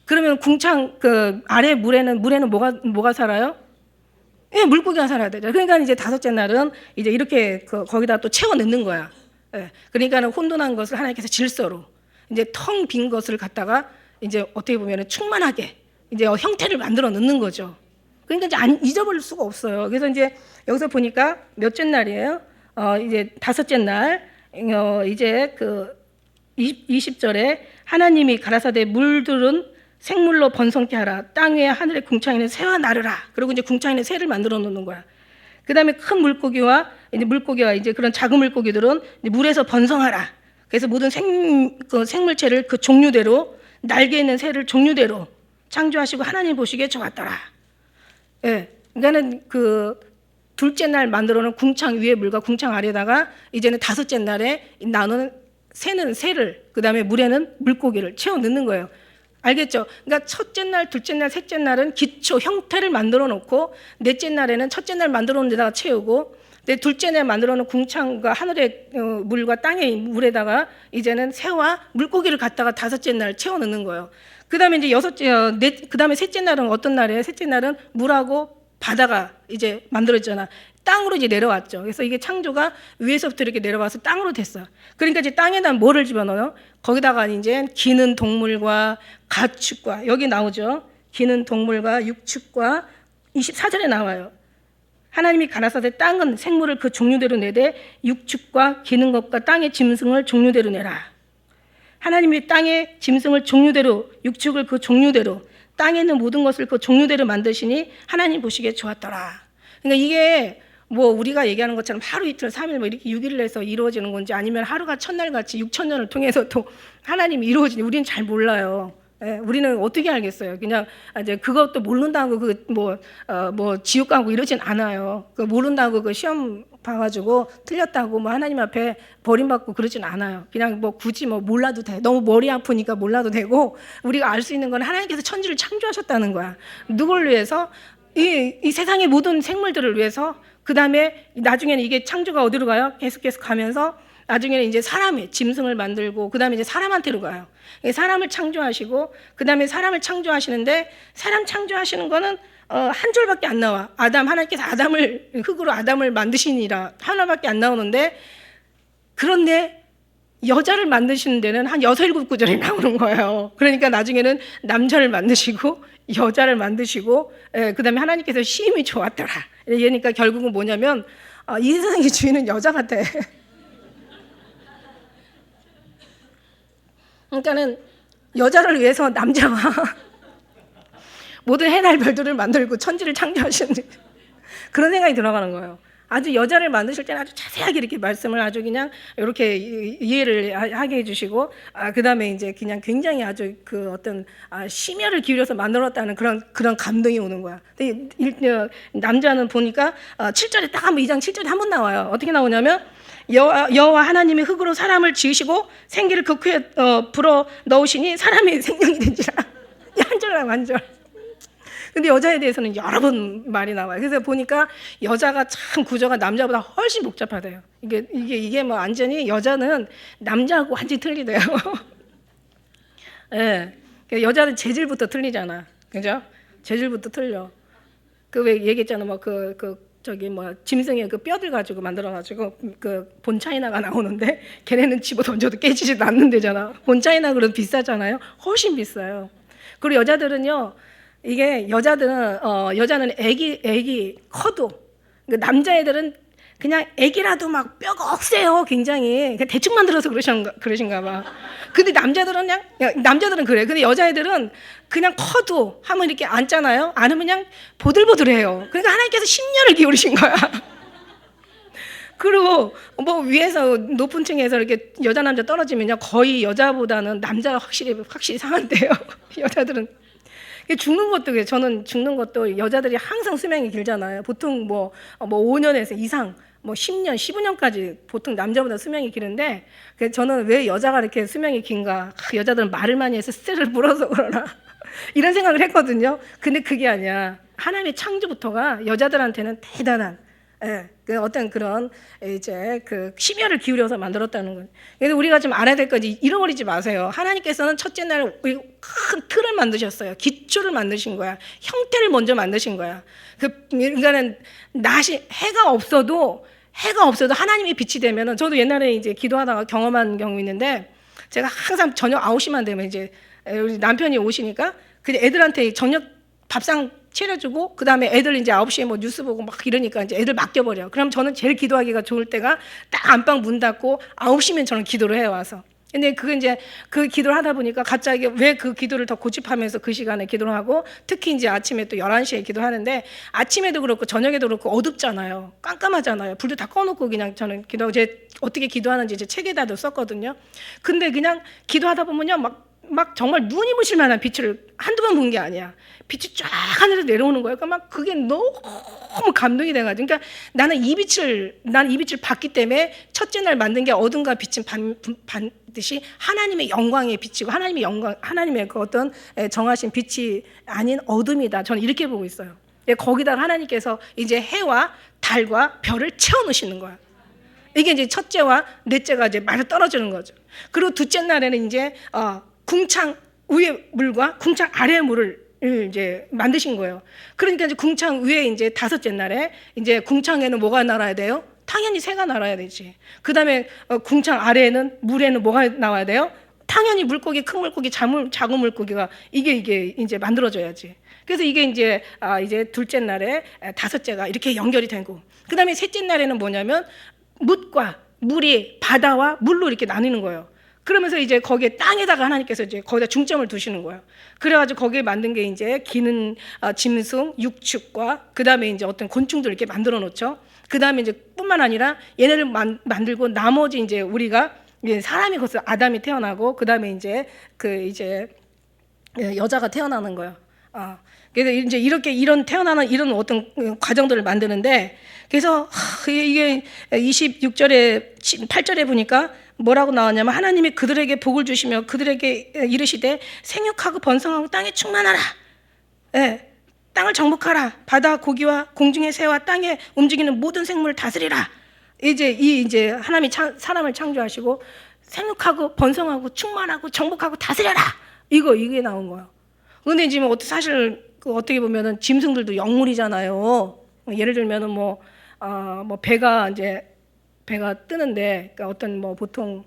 그러면 궁창 그 아래 물에는 뭐가 살아요? 예, 물고기가 살아야 되죠. 그러니까 이제 다섯째 날은 이제 이렇게 거기다 또 채워 넣는 거야. 예, 그러니까는 혼돈한 것을 하나님께서 질서로 이제 텅 빈 것을 갖다가 이제 어떻게 보면은 충만하게 이제 형태를 만들어 넣는 거죠. 그러니까 이제 잊어버릴 수가 없어요. 그래서 이제 여기서 보니까 몇째 날이에요? 이제 다섯째 날, 이제 그 20절에 하나님이 가라사대 물들은 생물로 번성케 하라. 땅 위에 하늘의 궁창에는 새와 나르라. 그리고 이제 궁창에는 새를 만들어 놓는 거야. 그 다음에 큰 물고기와 이제 그런 작은 물고기들은 이제 물에서 번성하라. 그래서 모든 생물체를 그 종류대로 날개 있는 새를 종류대로 창조하시고 하나님 보시기에 좋았더라. 예, 그러니까는 그 둘째 날 만들어 놓은 궁창 위의 물과 궁창 아래다가 이제는 다섯째 날에 나누는 새는 새를 그다음에 물에는 물고기를 채워 넣는 거예요. 알겠죠? 그러니까 첫째 날, 둘째 날, 셋째 날은 기초 형태를 만들어 놓고 넷째 날에는 첫째 날 만들어 놓은 데다가 채우고 둘째 날 만들어 놓은 궁창과 하늘의 물과 땅의 물에다가 이제는 새와 물고기를 갖다가 다섯째 날 채워 넣는 거예요. 그다음에 이제 그다음에 셋째 날은 어떤 날이에요? 셋째 날은 물하고 바다가 이제 만들어졌잖아. 땅으로 이제 내려왔죠. 그래서 이게 창조가 위에서부터 이렇게 내려와서 땅으로 됐어요. 그러니까 이제 땅에다 뭐를 집어넣어요? 거기다가 이제 기는 동물과 가축과 여기 나오죠. 기는 동물과 육축과 24절에 나와요. 하나님이 가라사대 땅은 생물을 그 종류대로 내되 육축과 기는 것과 땅의 짐승을 종류대로 내라. 하나님이 땅의 짐승을 종류대로 육축을 그 종류대로 땅에 있는 모든 것을 그 종류대로 만드시니 하나님 보시기에 좋았더라. 그러니까 이게 뭐 우리가 얘기하는 것처럼 하루 이틀 3일 뭐 이렇게 6일을 해서 이루어지는 건지 아니면 하루가 천날같이 6천년을 통해서 또 하나님이 이루어지니 우리는 잘 몰라요. 예, 우리는 어떻게 알겠어요? 그냥 이제 그것도 모른다고 뭐 지옥 가고 이러진 않아요. 모른다고 그 시험 봐가지고 틀렸다고 뭐 하나님 앞에 버림받고 그러진 않아요. 그냥 뭐 굳이 뭐 몰라도 돼. 너무 머리 아프니까 몰라도 되고 우리가 알 수 있는 건 하나님께서 천지를 창조하셨다는 거야. 누굴 위해서? 이 세상의 모든 생물들을 위해서. 그 다음에 나중에는 이게 창조가 어디로 가요? 계속 가면서 나중에는 이제 사람의 짐승을 만들고 그 다음에 이제 사람한테로 가요. 사람을 창조하시고 그 다음에 사람을 창조하시는데 사람 창조하시는 거는 한 줄밖에 안 나와. 하나님께서 흙으로 아담을 만드시니라 하나밖에 안 나오는데 그런데 여자를 만드시는 데는 한 6, 7구절이 나오는 거예요. 그러니까 나중에는 남자를 만드시고 여자를 만드시고 그 다음에 하나님께서 심히 좋았더라. 그러니까 결국은 뭐냐면 이 세상의 주인은 여자 같아. 그러니까는 여자를 위해서 남자가 모든 해달 별들을 만들고 천지를 창조하시는 그런 생각이 들어가는 거예요. 아주 여자를 만드실 때는 아주 자세하게 이렇게 말씀을 아주 그냥 이렇게 이해를 하게 해주시고 그 다음에 이제 그냥 굉장히 아주 그 어떤 심혈을 기울여서 만들었다는 그런 감동이 오는 거야. 근데 남자는 보니까 7절에 딱 2장 7절에 한 번 나와요. 어떻게 나오냐면 여호와 하나님이 흙으로 사람을 지으시고 생기를 그 코에 불어 넣으시니 사람이 생명이 된지라. 한 절랑 한 절. 근데 여자에 대해서는 여러 번 말이 나와요. 그래서 보니까 여자가 참 구조가 남자보다 훨씬 복잡하대요. 이게 뭐 완전히 여자는 남자하고 완전히 틀리대요. 예. 네. 여자는 재질부터 틀리잖아. 그죠? 재질부터 틀려. 그 왜 얘기했잖아. 뭐 저기 뭐 짐승의 그 뼈들 가지고 만들어가지고 그 본차이나가 나오는데 걔네는 집어 던져도 깨지지도 않는데잖아. 본차이나 그래도 비싸잖아요. 훨씬 비싸요. 그리고 여자들은요. 이게 여자는 애기 커도 남자애들은 그냥 애기라도 막 뼈가 억세요. 굉장히 대충 만들어서 그러신가 봐. 근데 남자들은 그래. 근데 여자애들은 그냥 커도 하면 이렇게 앉잖아요. 앉으면 그냥 보들보들해요. 그러니까 하나님께서 심려를 기울이신 거야. 그리고 뭐 위에서 높은 층에서 이렇게 여자 남자 떨어지면요 거의 여자보다는 남자가 확실히 상한데요. 여자들은 죽는 것도 그래요. 저는 죽는 것도 여자들이 항상 수명이 길잖아요. 보통 뭐 5년에서 이상, 뭐 10년, 15년까지 보통 남자보다 수명이 기는데 저는 왜 여자가 이렇게 수명이 긴가? 여자들은 말을 많이 해서 스트레스를 풀어서 그러나 이런 생각을 했거든요. 근데 그게 아니야. 하나님의 창조부터가 여자들한테는 대단한 그 어떤 그런 이제 그 심혈을 기울여서 만들었다는 거예요. 그래서 우리가 좀 알아야 될 건지 잃어버리지 마세요. 하나님께서는 첫째 날 큰 틀을 만드셨어요. 기초를 만드신 거야. 형태를 먼저 만드신 거야. 그러니까는 해가 없어도 하나님이 빛이 되면은 저도 옛날에 이제 기도하다가 경험한 경우 있는데 제가 항상 저녁 9시만 되면 이제 우리 남편이 오시니까 그 애들한테 저녁 밥상 차려주고 그다음에 애들 이제 9시에 뭐 뉴스 보고 막 이러니까 이제 애들 맡겨버려. 그럼 저는 제일 기도하기가 좋을 때가 딱 안방 문 닫고 9시면 저는 기도를 해요 와서. 근데 그게 이제 그 기도를 하다 보니까 갑자기 왜 그 기도를 더 고집하면서 그 시간에 기도를 하고 특히 이제 아침에 또 11시에 기도하는데 아침에도 그렇고 저녁에도 그렇고 어둡잖아요. 깜깜하잖아요. 불도 다 꺼놓고 그냥 저는 기도하고 제 어떻게 기도하는지 제 책에다도 썼거든요. 근데 그냥 기도하다 보면요 막 정말 눈이 부실 만한 빛을 한두 번 본 게 아니야. 빛이 쫙 하늘에서 내려오는 거예요. 그러니까 막 그게 너무 감동이 돼가지고. 그러니까 나는 이 빛을 봤기 때문에 첫째 날 만든 게 어둠과 빛은 반드시 하나님의 영광의 빛이고 하나님의 그 어떤 정하신 빛이 아닌 어둠이다. 저는 이렇게 보고 있어요. 거기다가 하나님께서 이제 해와 달과 별을 채워 넣으시는 거야. 이게 이제 첫째와 넷째가 이제 맞아 떨어지는 거죠. 그리고 둘째 날에는 이제 궁창 위의 물과 궁창 아래의 물을 이제 만드신 거예요. 그러니까 이제 궁창 위에 이제 다섯째 날에 이제 궁창에는 뭐가 날아야 돼요? 당연히 새가 날아야 되지. 그 다음에 궁창 아래에는 물에는 뭐가 나와야 돼요? 당연히 물고기, 큰 물고기, 작은 물고기가 이게 이제 만들어져야지. 그래서 이게 이제 둘째 날에 다섯째가 이렇게 연결이 되고, 그 다음에 셋째 날에는 뭐냐면 물이 바다와 물로 이렇게 나뉘는 거예요. 그러면서 이제 거기에 땅에다가 하나님께서 이제 거기다 중점을 두시는 거예요. 그래가지고 거기에 만든 게 이제 기는 짐승, 육축과 그 다음에 이제 어떤 곤충들 이렇게 만들어 놓죠. 그 다음에 이제 뿐만 아니라 얘네를 만들고 나머지 이제 우리가 사람이 거기서 아담이 태어나고 그 다음에 이제 여자가 태어나는 거예요. 그래서 이제 이런 태어나는 이런 어떤 과정들을 만드는데 그래서 이게 26절에 8절에 보니까 뭐라고 나왔냐면 하나님이 그들에게 복을 주시며 그들에게 이르시되 생육하고 번성하고 땅에 충만하라. 땅을 정복하라. 바다 고기와 공중의 새와 땅에 움직이는 모든 생물을 다스리라. 이제 하나님이 사람을 창조하시고 생육하고 번성하고 충만하고 정복하고 다스려라. 이게 나온 거예요. 근데 지금 사실 어떻게 보면은 짐승들도 영물이잖아요. 예를 들면은 배가 뜨는데, 그러니까 어떤 보통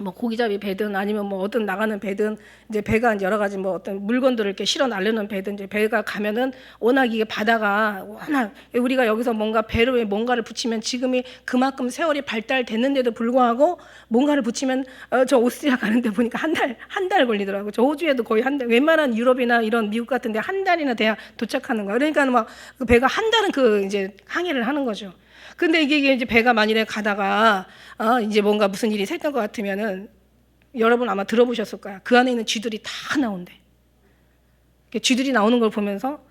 고기잡이 배든 아니면 어떤 나가는 배든 이제 배가 여러 가지 어떤 물건들을 이렇게 실어 나르는 배든 이제 배가 가면은 워낙 이게 바다가 워낙 우리가 여기서 배로에 뭔가를 붙이면 지금이 그만큼 세월이 발달됐는데도 불구하고 뭔가를 붙이면 저 오스트리아 가는데 보니까 한 달 걸리더라고요. 저 호주에도 거의 한 달, 웬만한 유럽이나 이런 미국 같은데 한 달이나 돼야 도착하는 거예요. 그러니까 그 배가 한 달은 이제 항해를 하는 거죠. 근데 이게 이제 배가 만일에 가다가 이제 뭔가 무슨 일이 생길 것 같으면은 여러분 아마 들어보셨을 거야. 그 안에 있는 쥐들이 다 나온대. 쥐들이 나오는 걸 보면서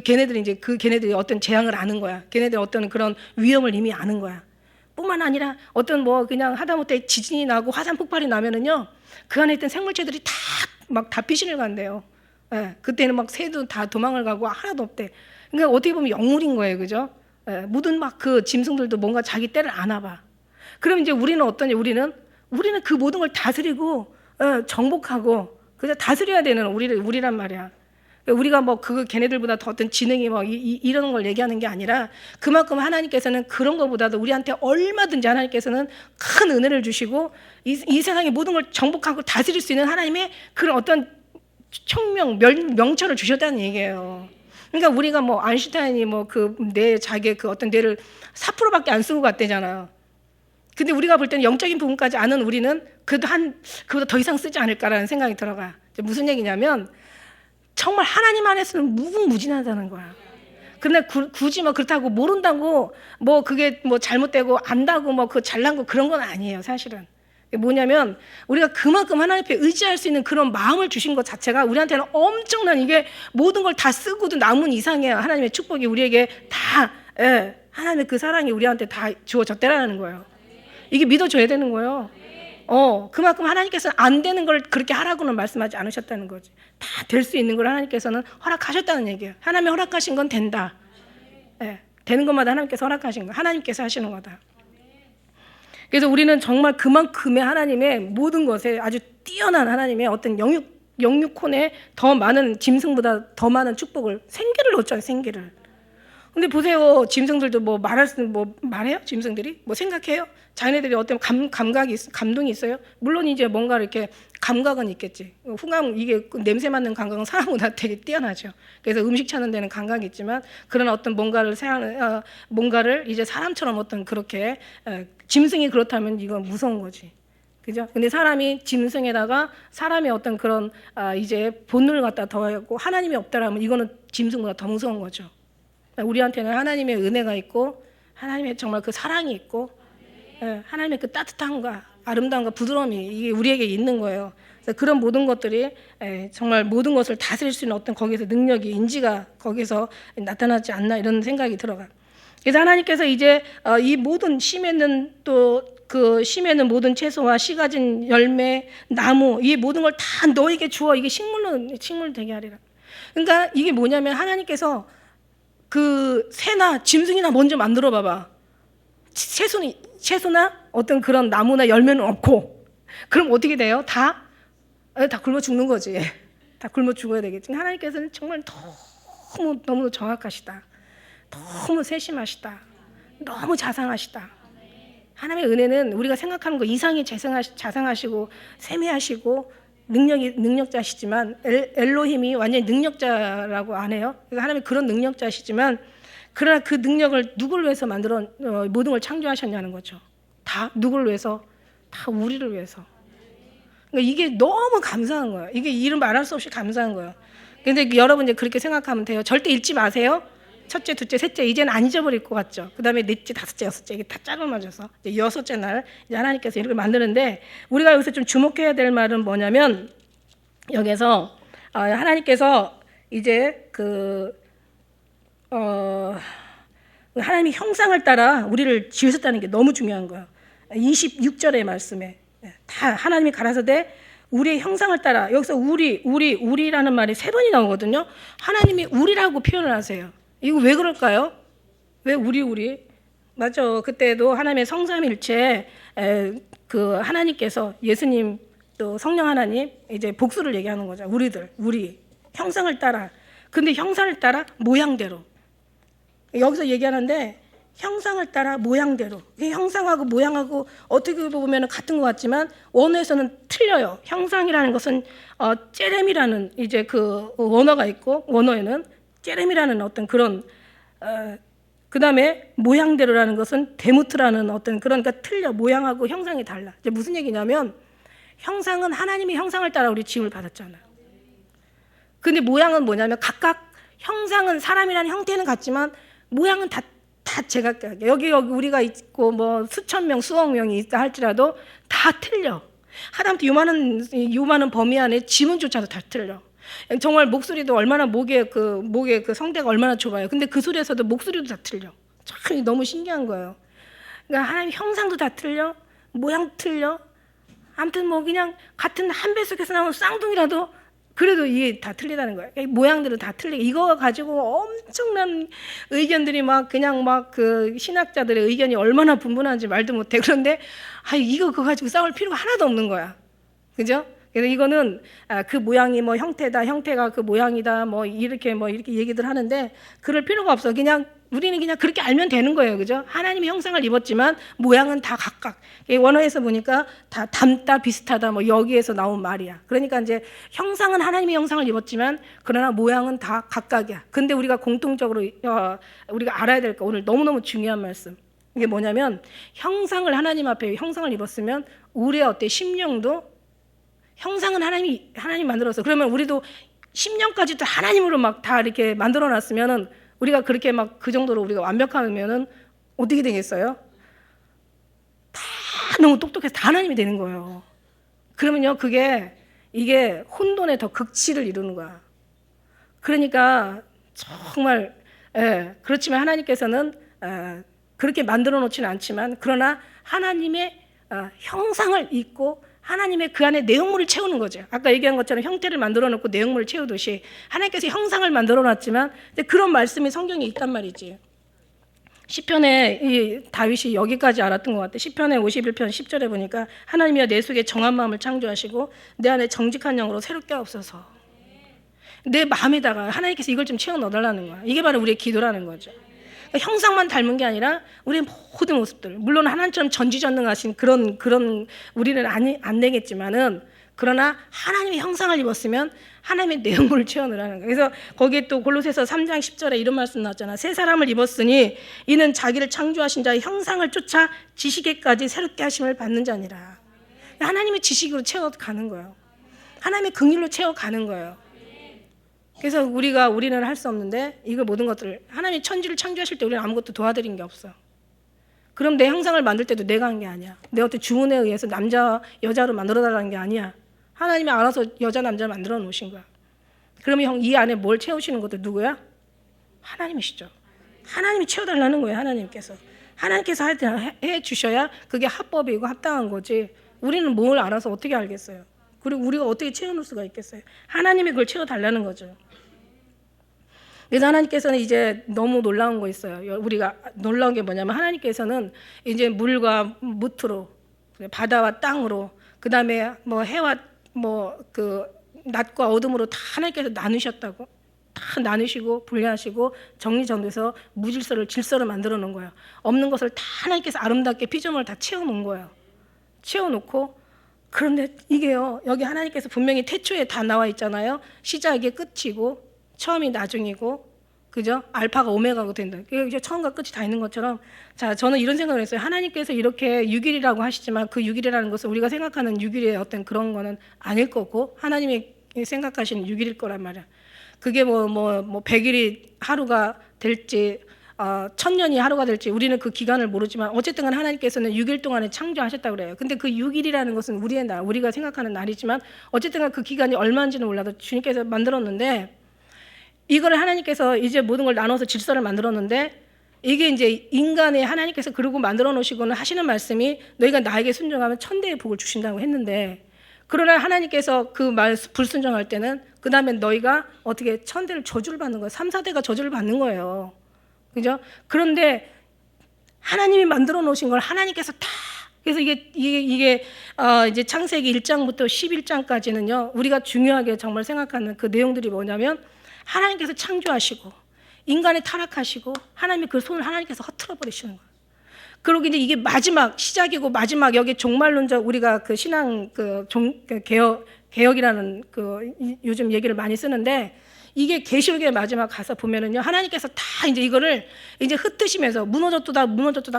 걔네들이 어떤 재앙을 아는 거야. 걔네들 어떤 그런 위험을 이미 아는 거야. 뿐만 아니라 어떤 뭐 그냥 하다못해 지진이 나고 화산 폭발이 나면은요, 그 안에 있던 생물체들이 다 막 다 피신을 간대요. 예, 그때는 막 새도 다 도망을 가고 하나도 없대. 그러니까 어떻게 보면 영물인 거예요, 그죠? 예, 모든 막 그 짐승들도 뭔가 자기 때를 아나 봐. 그럼 이제 우리는 어떠냐? 우리는 그 모든 걸 다스리고 정복하고 그저 다스려야 되는 우리란 말이야. 우리가 뭐 그 걔네들보다 더 어떤 지능이 뭐 이런 걸 얘기하는 게 아니라 그만큼 하나님께서는 그런 것보다도 우리한테 얼마든지 하나님께서는 큰 은혜를 주시고 이 세상의 모든 걸 정복하고 다스릴 수 있는 하나님의 그런 어떤 명철을 주셨다는 얘기예요. 그러니까 우리가 뭐 아인슈타인이 뭐 그 뇌 자기의 그 어떤 뇌를 4%밖에 안 쓰고 갔대잖아요. 근데 우리가 볼 때는 영적인 부분까지 아는 우리는 그래도 그보다 더 이상 쓰지 않을까라는 생각이 들어가. 무슨 얘기냐면 정말 하나님 안에서는 무궁무진하다는 거야. 근데 굳이 뭐 그렇다고 모른다고 뭐 그게 뭐 잘못되고 안다고 뭐 그 잘난 거 그런 건 아니에요, 사실은. 뭐냐면 우리가 그만큼 하나님 앞에 의지할 수 있는 그런 마음을 주신 것 자체가 우리한테는 엄청난 이게 모든 걸 다 쓰고도 남은 이상이야. 하나님의 축복이 우리에게 다 하나님의 그 사랑이 우리한테 다 주어졌다라는 거예요. 이게 믿어줘야 되는 거예요. 그만큼 하나님께서는 안 되는 걸 그렇게 하라고는 말씀하지 않으셨다는 거지. 다 될 수 있는 걸 하나님께서는 허락하셨다는 얘기예요. 하나님이 허락하신 건 된다. 되는 것마다 하나님께서 허락하신 거, 하나님께서 하시는 거다. 그래서 우리는 정말 그만큼의 하나님의 모든 것에 아주 뛰어난 하나님의 어떤 영육혼에 더 많은 짐승보다 더 많은 축복을 생기를 얻잖아요, 생기를. 근데 보세요, 짐승들도 뭐 말해요? 짐승들이 뭐 생각해요? 자기네들이 어떤 감동이 있어요? 물론 이제 뭔가 이렇게 감각은 있겠지. 이게 냄새 맡는 감각은 사람보다 되게 뛰어나죠. 그래서 음식 찾는 데는 감각이 있지만 그런 어떤 뭔가를 이제 사람처럼 어떤 그렇게 짐승이 그렇다면 이건 무서운 거지. 그죠? 근데 사람이 짐승에다가 사람의 어떤 그런 이제 본능을 갖다 더하고 하나님이 없다라면 이거는 짐승보다 더 무서운 거죠. 우리한테는 하나님의 은혜가 있고 하나님의 정말 그 사랑이 있고 하나님의 그 따뜻함과 아름다움과 부드러움이 이게 우리에게 있는 거예요. 그래서 그런 모든 것들이 정말 모든 것을 다스릴 수 있는 어떤 거기서 능력이 인지가 거기서 나타나지 않나 이런 생각이 들어가. 그래서 하나님께서 이제 이 모든 심에는 그 심에는 모든 채소와 씨 가진 열매, 나무 이 모든 걸 다 너에게 주어 이게 식물 되게 하리라. 그러니까 이게 뭐냐면 하나님께서 그 새나 짐승이나 먼저 만들어 봐봐. 채소나 어떤 그런 나무나 열매는 없고 그럼 어떻게 돼요? 다 굶어 죽는 거지. 다 굶어 죽어야 되겠지. 하나님께서는 정말 너무 정확하시다. 너무 세심하시다. 너무 자상하시다. 하나님의 은혜는 우리가 생각하는 것 이상이 자상하시고 세미하시고 능력자시지만 엘로힘이 완전히 능력자라고 안 해요. 하나님이 그런 능력자시지만 그러나 그 능력을 누구를 위해서 모든 걸 창조하셨냐는 거죠. 다 누구를 위해서? 다 우리를 위해서. 그러니까 이게 너무 감사한 거예요. 이게 이름 말할 수 없이 감사한 거예요. 근데 여러분 이제 그렇게 생각하면 돼요. 절대 잊지 마세요. 첫째, 둘째, 셋째 이제는 안 잊어버릴 것 같죠. 그다음에 넷째, 다섯째, 여섯째 이게 다 짝을 맞아서 이제 여섯째 날 이제 하나님께서 이렇게 만드는데 우리가 여기서 좀 주목해야 될 말은 뭐냐면 여기서 하나님께서 이제 하나님의 형상을 따라 우리를 지으셨다는 게 너무 중요한 거예요. 26절의 말씀에 다 하나님이 가라사대 우리의 형상을 따라 여기서 우리라는 말이 3번이 나오거든요. 하나님이 우리라고 표현을 하세요. 이거 왜 그럴까요? 왜 우리? 맞아. 그때도 하나님의 성삼일체 그 하나님께서 예수님 또 성령 하나님 이제 복수를 얘기하는 거죠. 우리 형상을 따라. 근데 형상을 따라 모양대로. 여기서 얘기하는데 형상을 따라 모양대로. 형상하고 모양하고 어떻게 보면 같은 것 같지만 원어에서는 틀려요. 형상이라는 것은 제렘이라는 이제 그 원어가 있고 원어에는 제렘이라는 어떤 그런 그 다음에 모양대로라는 것은 데무트라는 어떤 그러니까 틀려. 모양하고 형상이 달라. 이제 무슨 얘기냐면 형상은 하나님의 형상을 따라 우리 지음을 받았잖아요. 근데 모양은 뭐냐면 각각 형상은 사람이라는 형태는 같지만 모양은 다 제각각. 여기 우리가 있고 뭐 수천 명, 수억 명이 있다 할지라도 다 틀려. 하다못해 요만한 범위 안에 지문조차도 다 틀려. 정말 목소리도 얼마나 목의 그 성대가 얼마나 좁아요. 근데 그 소리에서도 목소리도 다 틀려. 참 너무 신기한 거예요. 그러니까 하나님 형상도 다 틀려, 모양 틀려. 아무튼 뭐 그냥 같은 한 뱃속에서 나온 쌍둥이라도 그래도 이게 다 틀리다는 거예요. 모양들은 다 틀리고 이거 가지고 엄청난 의견들이 막 그냥 막 그 신학자들의 의견이 얼마나 분분한지 말도 못해. 그런데 이거 그거 가지고 싸울 필요가 하나도 없는 거야. 그죠? 그래서 이거는 그 모양이 뭐 형태가 그 모양이다 뭐 이렇게 얘기들 하는데 그럴 필요가 없어. 그냥 우리는 그냥 그렇게 알면 되는 거예요. 그죠? 하나님의 형상을 입었지만 모양은 다 각각. 원어에서 보니까 다 닮다 비슷하다 뭐 여기에서 나온 말이야. 그러니까 이제 형상은 하나님의 형상을 입었지만 그러나 모양은 다 각각이야. 근데 우리가 공통적으로 우리가 알아야 될 거 오늘 너무너무 중요한 말씀. 이게 뭐냐면 형상을 하나님 앞에 형상을 입었으면 우리의 어때 심령도 형상은 하나님 만들었어. 그러면 우리도 심령까지도 하나님으로 막 다 이렇게 만들어 놨으면은 우리가 그렇게 막 그 정도로 우리가 완벽하면은 어떻게 되겠어요? 다 너무 똑똑해서 다 하나님이 되는 거예요. 그러면요, 이게 혼돈의 더 극치를 이루는 거야. 그러니까 정말 그렇지만 하나님께서는 그렇게 만들어 놓지는 않지만 그러나 하나님의 형상을 입고 하나님의 그 안에 내용물을 채우는 거죠. 아까 얘기한 것처럼 형태를 만들어 놓고 내용물을 채우듯이 하나님께서 형상을 만들어 놨지만 그런 말씀이 성경에 있단 말이지. 시편에 이 다윗이 여기까지 알았던 것 같아. 시편에 51편 10절에 보니까 하나님이여 내 속에 정한 마음을 창조하시고 내 안에 정직한 영으로 새롭게 하옵소서. 내 마음에다가 하나님께서 이걸 좀 채워 넣어달라는 거야. 이게 바로 우리의 기도라는 거죠. 형상만 닮은 게 아니라 우리의 모든 모습들, 물론 하나님처럼 전지전능하신 그런 우리는 안 되겠지만은 그러나 하나님의 형상을 입었으면 하나님의 내용물을 채워넣으라는 거예요. 그래서 거기에 또 골로새서 3장 10절에 이런 말씀 나왔잖아. 새 사람을 입었으니 이는 자기를 창조하신 자의 형상을 쫓아 지식에까지 새롭게 하심을 받는 자니라. 하나님의 지식으로 채워가는 거예요. 하나님의 긍휼로 채워가는 거예요. 그래서 우리는 할 수 없는데 이거 모든 것들을 하나님이 천지를 창조하실 때 우리는 아무것도 도와드린 게 없어. 그럼 내 형상을 만들 때도 내가 한 게 아니야. 내 어떤 주문에 의해서 남자 여자로 만들어달라는 게 아니야. 하나님이 알아서 여자 남자를 만들어 놓으신 거야. 그러면 이 안에 뭘 채우시는 것도 누구야? 하나님이시죠. 하나님이 채워달라는 거예요. 하나님께서 해 주셔야 그게 합법이고 합당한 거지. 우리는 뭘 알아서 어떻게 알겠어요. 그리고 우리가 어떻게 채워놓을 수가 있겠어요. 하나님이 그걸 채워달라는 거죠. 그래서 하나님께서는 이제 너무 놀라운 거 있어요. 우리가 놀라운 게 뭐냐면 하나님께서는 이제 물과 무트로 바다와 땅으로 그 다음에 뭐 해와 그 낮과 어둠으로 다 하나님께서 나누셨다고. 다 나누시고 분리하시고 정리정돈해서 질서를 만들어 놓은 거예요. 없는 것을 다 하나님께서 아름답게 피조물을 다 채워놓은 거예요. 채워놓고 그런데 이게요, 여기 하나님께서 분명히 태초에 다 나와 있잖아요. 시작이 끝이고 처음이 나중이고, 그죠? 알파가 오메가가 된다. 이게 처음과 끝이 다 있는 것처럼, 자, 저는 이런 생각을 했어요. 하나님께서 이렇게 6일이라고 하시지만 그 6일이라는 것은 우리가 생각하는 6일의 어떤 그런 거는 아닐 거고 하나님이 생각하시는 6일일 거란 말이야. 그게 100일이 하루가 될지 1000년이 하루가 될지 우리는 그 기간을 모르지만 어쨌든 하나님께서는 6일 동안에 창조하셨다고 그래요. 근데 그 6일이라는 것은 우리의 날, 우리가 생각하는 날이지만 어쨌든 그 기간이 얼마인지는 몰라도 주님께서 만들었는데 이거를 하나님께서 이제 모든 걸 나눠서 질서를 만들었는데 이게 이제 인간의 하나님께서 그러고 만들어 놓으시고는 하시는 말씀이 너희가 나에게 순종하면 천대의 복을 주신다고 했는데 그러나 하나님께서 그 말 불순종할 때는 그 다음에 너희가 어떻게 천대를 저주를 받는 거예요. 3, 4대가 저주를 받는 거예요. 그죠? 그런데 하나님이 만들어 놓으신 걸 하나님께서 다 그래서 이게 이제 창세기 1장부터 11장까지는요. 우리가 중요하게 정말 생각하는 그 내용들이 뭐냐면 하나님께서 창조하시고 인간을 타락하시고 하나님이 그 손을 하나님께서 허틀어 버리시는 거예요. 그리고 이제 이게 마지막 시작이고 마지막 여기 종말론적 우리가 그 신앙 개혁이라는 그 요즘 얘기를 많이 쓰는데 이게 계시록의 마지막 가서 보면은요 하나님께서 다 이제 이거를 이제 흩으시면서 무너졌다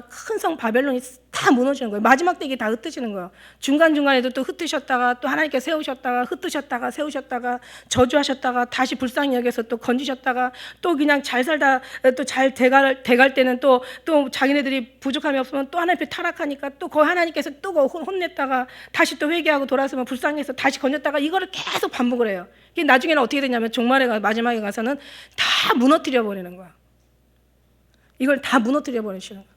큰 성 바벨론이 다 무너지는 거예요. 마지막 때 이게 다 흩으시는 거예요. 중간중간에도 또 흩으셨다가 또 하나님께 세우셨다가 흩으셨다가 세우셨다가 저주하셨다가 다시 불쌍히 여겨서 또 건지셨다가 또 그냥 잘 살다 또 잘 돼갈 때는 또 자기네들이 부족함이 없으면 또 하나님 앞에 타락하니까 또 그 하나님께서 또 혼냈다가 다시 또 회개하고 돌아서면 불쌍해서 다시 건졌다가 이거를 계속 반복을 해요. 이게 나중에는 어떻게 되냐면 마지막에 가서는 다 무너뜨려 버리는 거야. 이걸 다 무너뜨려 버리시는 거야.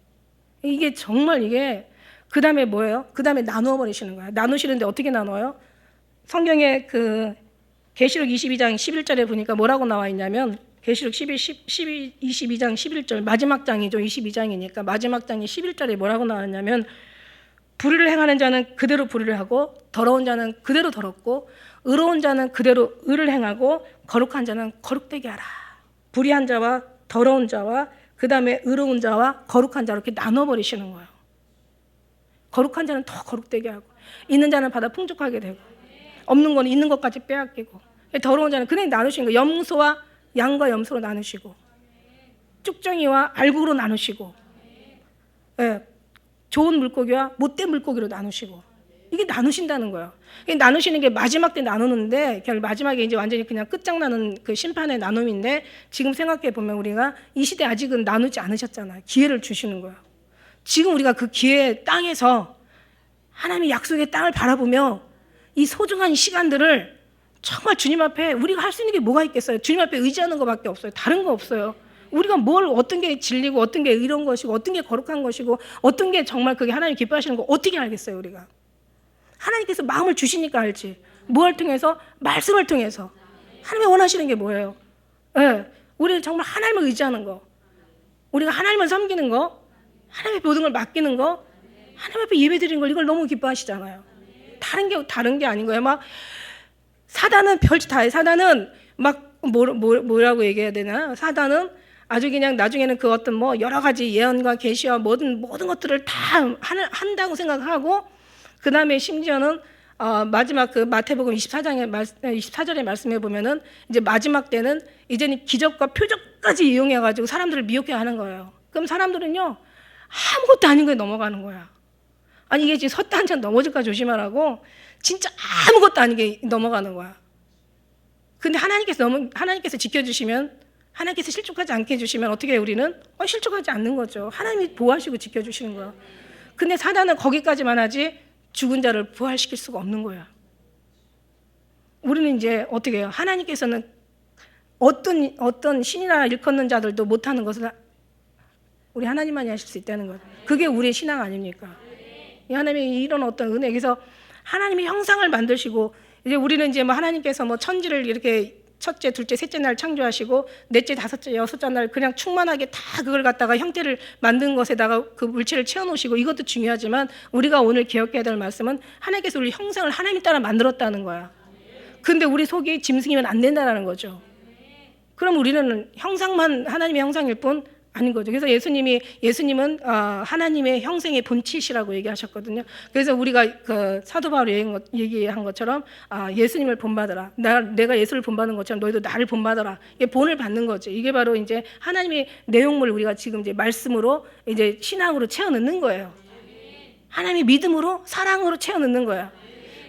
이게 정말 이게 그 다음에 뭐예요? 그 다음에 나누어 버리시는 거예요. 나누시는데 어떻게 나눠요? 성경에 그 계시록 22장 11절에 보니까 뭐라고 나와 있냐면 계시록 22장 11절 마지막 장이죠. 22장이니까 마지막 장이 11절에 뭐라고 나왔냐면 불의를 행하는 자는 그대로 불의를 하고 더러운 자는 그대로 더럽고 의로운 자는 그대로 의를 행하고 거룩한 자는 거룩되게 하라. 불의한 자와 더러운 자와 그 다음에 의로운 자와 거룩한 자로 이렇게 나눠버리시는 거예요. 거룩한 자는 더 거룩되게 하고 있는 자는 받아 풍족하게 되고 없는 건 있는 것까지 빼앗기고 더러운 자는 그냥 나누시는 거예요. 염소와 양과 염소로 나누시고 쭉정이와 알구로 나누시고 예, 좋은 물고기와 못된 물고기로 나누시고 이게 나누신다는 거예요. 이게 나누시는 게 마지막 때 나누는데 결국 마지막에 이제 완전히 그냥 끝장나는 그 심판의 나눔인데 지금 생각해 보면 우리가 이 시대 아직은 나누지 않으셨잖아요. 기회를 주시는 거예요. 지금 우리가 그 기회의 땅에서 하나님의 약속의 땅을 바라보며 이 소중한 시간들을 정말 주님 앞에 우리가 할 수 있는 게 뭐가 있겠어요? 주님 앞에 의지하는 것밖에 없어요. 다른 거 없어요. 우리가 뭘 어떤 게 진리고 어떤 게 의로운 것이고 어떤 게 거룩한 것이고 어떤 게 정말 그게 하나님 기뻐하시는 거 어떻게 알겠어요 우리가? 하나님께서 마음을 주시니까 알지. 무엇을 통해서? 말씀을 통해서. 하나님이 원하시는 게 뭐예요? 네, 우리는 정말 하나님을 의지하는 거, 우리가 하나님을 섬기는 거, 하나님의 모든 걸 맡기는 거, 하나님 앞에 예배드리는 걸 이걸 너무 기뻐하시잖아요. 다른 게 아닌 거예요. 막 사단은 별짓 다 해. 사단은 막 뭐라고 얘기해야 되나? 사단은 아주 그냥 나중에는 그 어떤 뭐 여러 가지 예언과 계시와 모든 것들을 다 한다고 생각하고 그 다음에 심지어는 마지막 그 마태복음 24절의 말씀에 보면은 이제 마지막 때는 이제는 기적과 표적까지 이용해가지고 사람들을 미혹해 하는 거예요. 그럼 사람들은요 아무것도 아닌 거에 넘어가는 거야. 아니 이게 지금 섰다 한참 넘어질까 조심하라고 진짜 아무것도 아닌 게 넘어가는 거야. 근데 하나님께서 지켜주시면 하나님께서 실족하지 않게 해주시면 어떻게 해요 우리는? 실족하지 않는 거죠. 하나님이 보호하시고 지켜주시는 거야. 근데 사단은 거기까지만 하지 죽은 자를 부활시킬 수가 없는 거야. 우리는 이제 어떻게 해요? 하나님께서는 어떤 신이나 일컫는 자들도 못하는 것을 우리 하나님만이 하실 수 있다는 것. 그게 우리의 신앙 아닙니까? 하나님의 이런 어떤 은혜. 그래서 하나님의 형상을 만드시고 이제 우리는 이제 뭐 하나님께서 뭐 천지를 이렇게 첫째, 둘째, 셋째 날 창조하시고 넷째, 다섯째, 여섯째 날 그냥 충만하게 다 그걸 갖다가 형태를 만든 것에다가 그 물체를 채워놓으시고 이것도 중요하지만 우리가 오늘 기억해야 될 말씀은 하나님께서 우리 형상을 하나님 따라 만들었다는 거야. 근데 우리 속이 짐승이면 안 된다는 거죠. 그럼 우리는 형상만 하나님의 형상일 뿐 아닌 거죠. 그래서 예수님은 하나님의 형상의 본체시라고 얘기하셨거든요. 그래서 우리가 그 사도 바울이 얘기한 것처럼 예수님을 본받아라. 내가 예수를 본받는 것처럼 너희도 나를 본받아라. 이게 본을 받는 거죠. 이게 바로 이제 하나님의 내용물 우리가 지금 이제 말씀으로 이제 신앙으로 채워 넣는 거예요. 하나님의 믿음으로 사랑으로 채워 넣는 거야.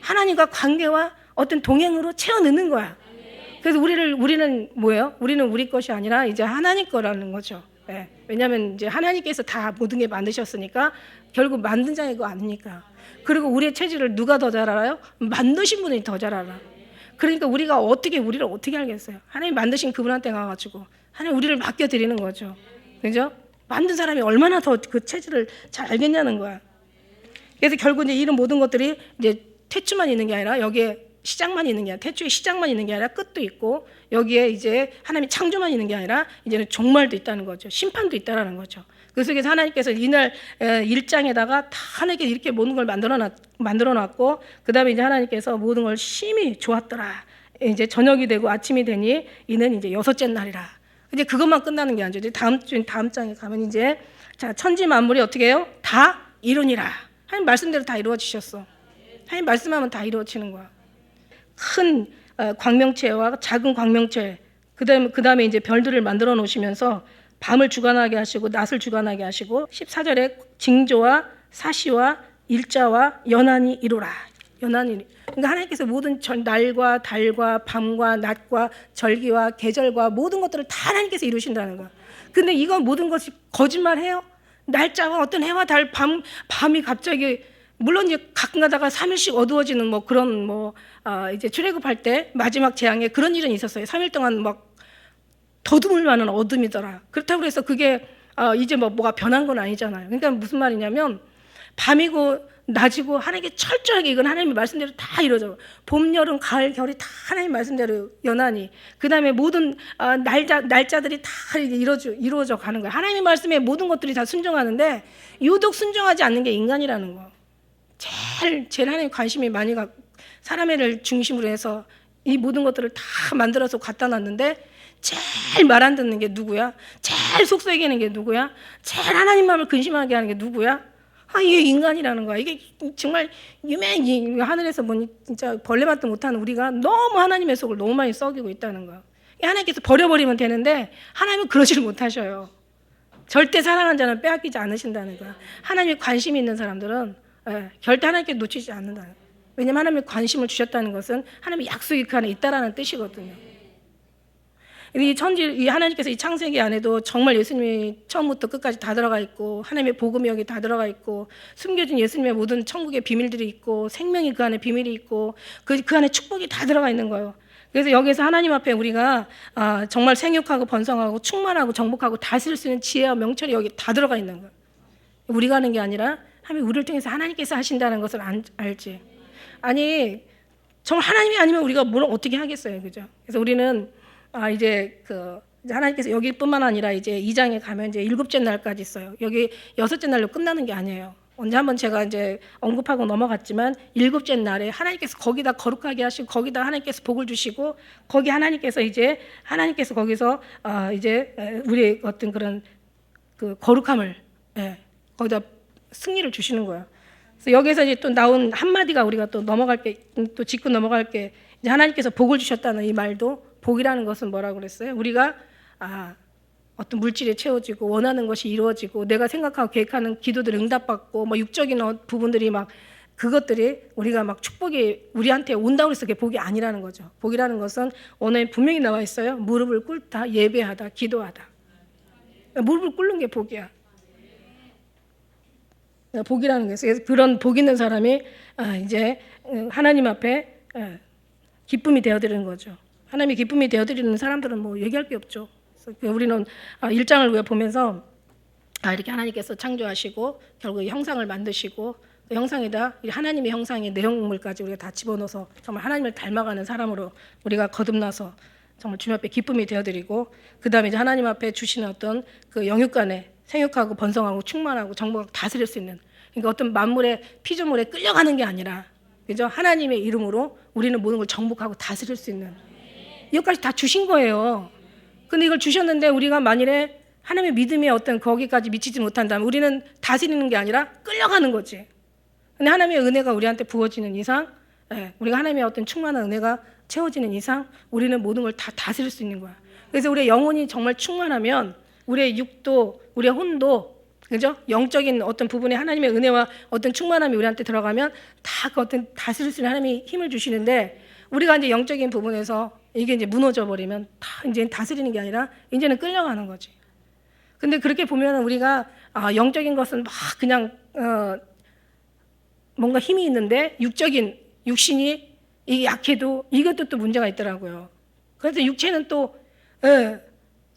하나님과 관계와 어떤 동행으로 채워 넣는 거야. 그래서 우리는 뭐예요? 우리는 우리 것이 아니라 이제 하나님 거라는 거죠. 네. 왜냐하면 이제 하나님께서 다 모든 게 만드셨으니까 결국 만든 자가 이거 아닙니까? 그리고 우리의 체질을 누가 더 잘 알아요? 만드신 분이 더 잘 알아. 그러니까 우리를 어떻게 알겠어요? 하나님 만드신 그분한테 가가지고 하나님 우리를 맡겨드리는 거죠. 그죠? 만든 사람이 얼마나 더 그 체질을 잘 알겠냐는 거야. 그래서 결국 이제 이런 모든 것들이 이제 태초만 있는 게 아니라 여기에 시작만 있는 게 아니라 태초의 시작만 있는 게 아니라 끝도 있고 여기에 이제 하나님의 창조만 있는 게 아니라 이제는 종말도 있다는 거죠. 심판도 있다라는 거죠. 그 속에서 하나님께서 이날 1장에다가 다 하나님께 이렇게 모든 걸 만들어 놨고 그 다음에 이제 하나님께서 모든 걸 심히 좋았더라. 이제 저녁이 되고 아침이 되니 이는 이제 여섯째 날이라. 이제 그것만 끝나는 게 아니죠. 다음 장에 가면 이제 자 천지 만물이 어떻게 해요? 다 이루니라. 하나님 말씀대로 다 이루어지셨어. 하나님 말씀하면 다 이루어지는 거야. 큰 광명체와 작은 광명체, 그다음에 이제 별들을 만들어 놓으시면서 밤을 주관하게 하시고 낮을 주관하게 하시고 14절에 징조와 사시와 일자와 연한이 이루라. 연한이. 그러니까 하나님께서 모든 날과 달과 밤과 낮과 절기와 계절과 모든 것들을 다 하나님께서 이루신다는 거야. 근데 이건 모든 것이 거짓말해요? 날짜와 어떤 해와 달, 밤이 갑자기 물론 이제 가끔 가다가 3일씩 어두워지는 뭐 그런 이제 출애굽할 때 마지막 재앙에 그런 일은 있었어요. 3일 동안 막 더듬을 만한 어둠이더라. 그렇다고 해서 그게 이제 뭐가 변한 건 아니잖아요. 그러니까 무슨 말이냐면 밤이고 낮이고 하나님께 철저하게 이건 하나님의 말씀대로 다 이루어져. 봄, 여름, 가을, 겨울이 다 하나님의 말씀대로 연하니 그다음에 모든 날짜들이 다 이루어져 가는 거예요. 하나님의 말씀에 모든 것들이 다 순종하는데 유독 순종하지 않는 게 인간이라는 거. 제일 하나님 관심이 많이 가 사람을 중심으로 해서 이 모든 것들을 다 만들어서 갖다 놨는데 제일 말 안 듣는 게 누구야? 제일 속썩이는 게 누구야? 제일 하나님 마음을 근심하게 하는 게 누구야? 이게 인간이라는 거야. 이게 정말 유명히 하늘에서 보니 진짜 벌레맛도 못하는 우리가 너무 하나님의 속을 너무 많이 썩이고 있다는 거야. 하나님께서 버려버리면 되는데 하나님은 그러지를 못하셔요. 절대 사랑하는 자는 빼앗기지 않으신다는 거야. 하나님의 관심이 있는 사람들은 절대 하나님께 놓치지 않는다는 거야. 왜냐하면 하나님의 관심을 주셨다는 것은 하나님의 약속이 그 안에 있다라는 뜻이거든요. 이 하나님께서 이 창세기 안에도 정말 예수님이 처음부터 끝까지 다 들어가 있고 하나님의 복음이 여기 다 들어가 있고 숨겨진 예수님의 모든 천국의 비밀들이 있고 생명이 그 안에 비밀이 있고 그 안에 축복이 다 들어가 있는 거예요. 그래서 여기서 하나님 앞에 우리가 정말 생육하고 번성하고 충만하고 정복하고 다스릴 수 있는 지혜와 명철이 여기 다 들어가 있는 거예요. 우리가 하는 게 아니라 하나님 우리를 통해서 하나님께서 하신다는 것을 알지. 아니 정말 하나님이 아니면 우리가 뭘 어떻게 하겠어요, 그죠? 그래서 우리는 이제 하나님께서 여기뿐만 아니라 이제 2장에 가면 이제 7째 날까지 있어요. 여기 6째 날로 끝나는 게 아니에요. 언제 한번 제가 이제 언급하고 넘어갔지만 7째 날에 하나님께서 거기다 거룩하게 하시고 거기다 하나님께서 복을 주시고 거기 하나님께서 거기서 이제 우리의 어떤 그런 그 거룩함을 거기다 승리를 주시는 거예요. 그래서 여기서 이제 또 나온 한마디가 우리가 또 또 짚고 넘어갈 게 이제 하나님께서 복을 주셨다는 이 말도 복이라는 것은 뭐라고 그랬어요? 우리가 어떤 물질에 채워지고 원하는 것이 이루어지고 내가 생각하고 계획하는 기도들이 응답받고 뭐 육적인 부분들이 막 그것들이 우리가 막 축복이 우리한테 온다고 해서 그게 복이 아니라는 거죠. 복이라는 것은 오늘 분명히 나와 있어요. 무릎을 꿇다, 예배하다, 기도하다. 무릎을 꿇는 게 복이야. 복이라는 거예요. 그래서 그런 복 있는 사람이 이제 하나님 앞에 기쁨이 되어드리는 거죠. 하나님이 기쁨이 되어드리는 사람들은 뭐 얘기할 게 없죠. 그래서 우리는 1장을 보면서 이렇게 하나님께서 창조하시고 결국 형상을 만드시고 그 형상에다 하나님의 형상의 내용물까지 우리가 다 집어넣어서 정말 하나님을 닮아가는 사람으로 우리가 거듭나서 정말 주님 앞에 기쁨이 되어드리고 그 다음에 이제 하나님 앞에 주시는 어떤 그 영육간에 생육하고 번성하고 충만하고 정복하고 다스릴 수 있는 그러니까 어떤 만물의 피조물에 끌려가는 게 아니라 그죠? 하나님의 이름으로 우리는 모든 걸 정복하고 다스릴 수 있는 이것까지 다 주신 거예요. 근데 이걸 주셨는데 우리가 만일에 하나님의 믿음의 어떤 거기까지 미치지 못한다면 우리는 다스리는 게 아니라 끌려가는 거지. 근데 하나님의 은혜가 우리한테 부어지는 이상 우리가 하나님의 어떤 충만한 은혜가 채워지는 이상 우리는 모든 걸 다 다스릴 수 있는 거야. 그래서 우리의 영혼이 정말 충만하면 우리의 육도, 우리의 혼도 그죠? 영적인 어떤 부분에 하나님의 은혜와 어떤 충만함이 우리한테 들어가면 다 그 어떤 다스릴 수 있는 하나님이 힘을 주시는데 우리가 이제 영적인 부분에서 이게 이제 무너져 버리면 다 이제 다스리는 게 아니라 이제는 끌려가는 거지. 근데 그렇게 보면 우리가 영적인 것은 막 그냥 뭔가 힘이 있는데 육신이 이게 약해도 이것도 또 문제가 있더라고요. 그래서 육체는 또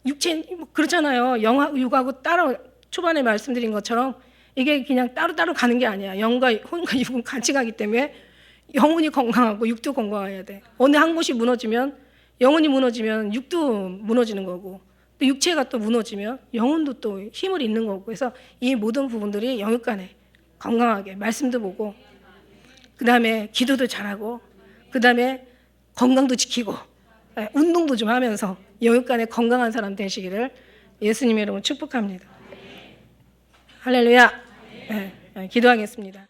육체 그렇잖아요. 육하고 따로 초반에 말씀드린 것처럼 이게 그냥 따로따로 가는 게 아니야. 영과 혼과 육은 같이 가기 때문에 영혼이 건강하고 육도 건강해야 돼. 어느 한 곳이 무너지면 영혼이 무너지면 육도 무너지는 거고 또 육체가 또 무너지면 영혼도 또 힘을 잃는 거고 그래서 이 모든 부분들이 영육간에 건강하게 말씀도 보고 그 다음에 기도도 잘하고 그 다음에 건강도 지키고 운동도 좀 하면서 영육간에 건강한 사람 되시기를 예수님의 이름으로 축복합니다. 할렐루야. 기도하겠습니다.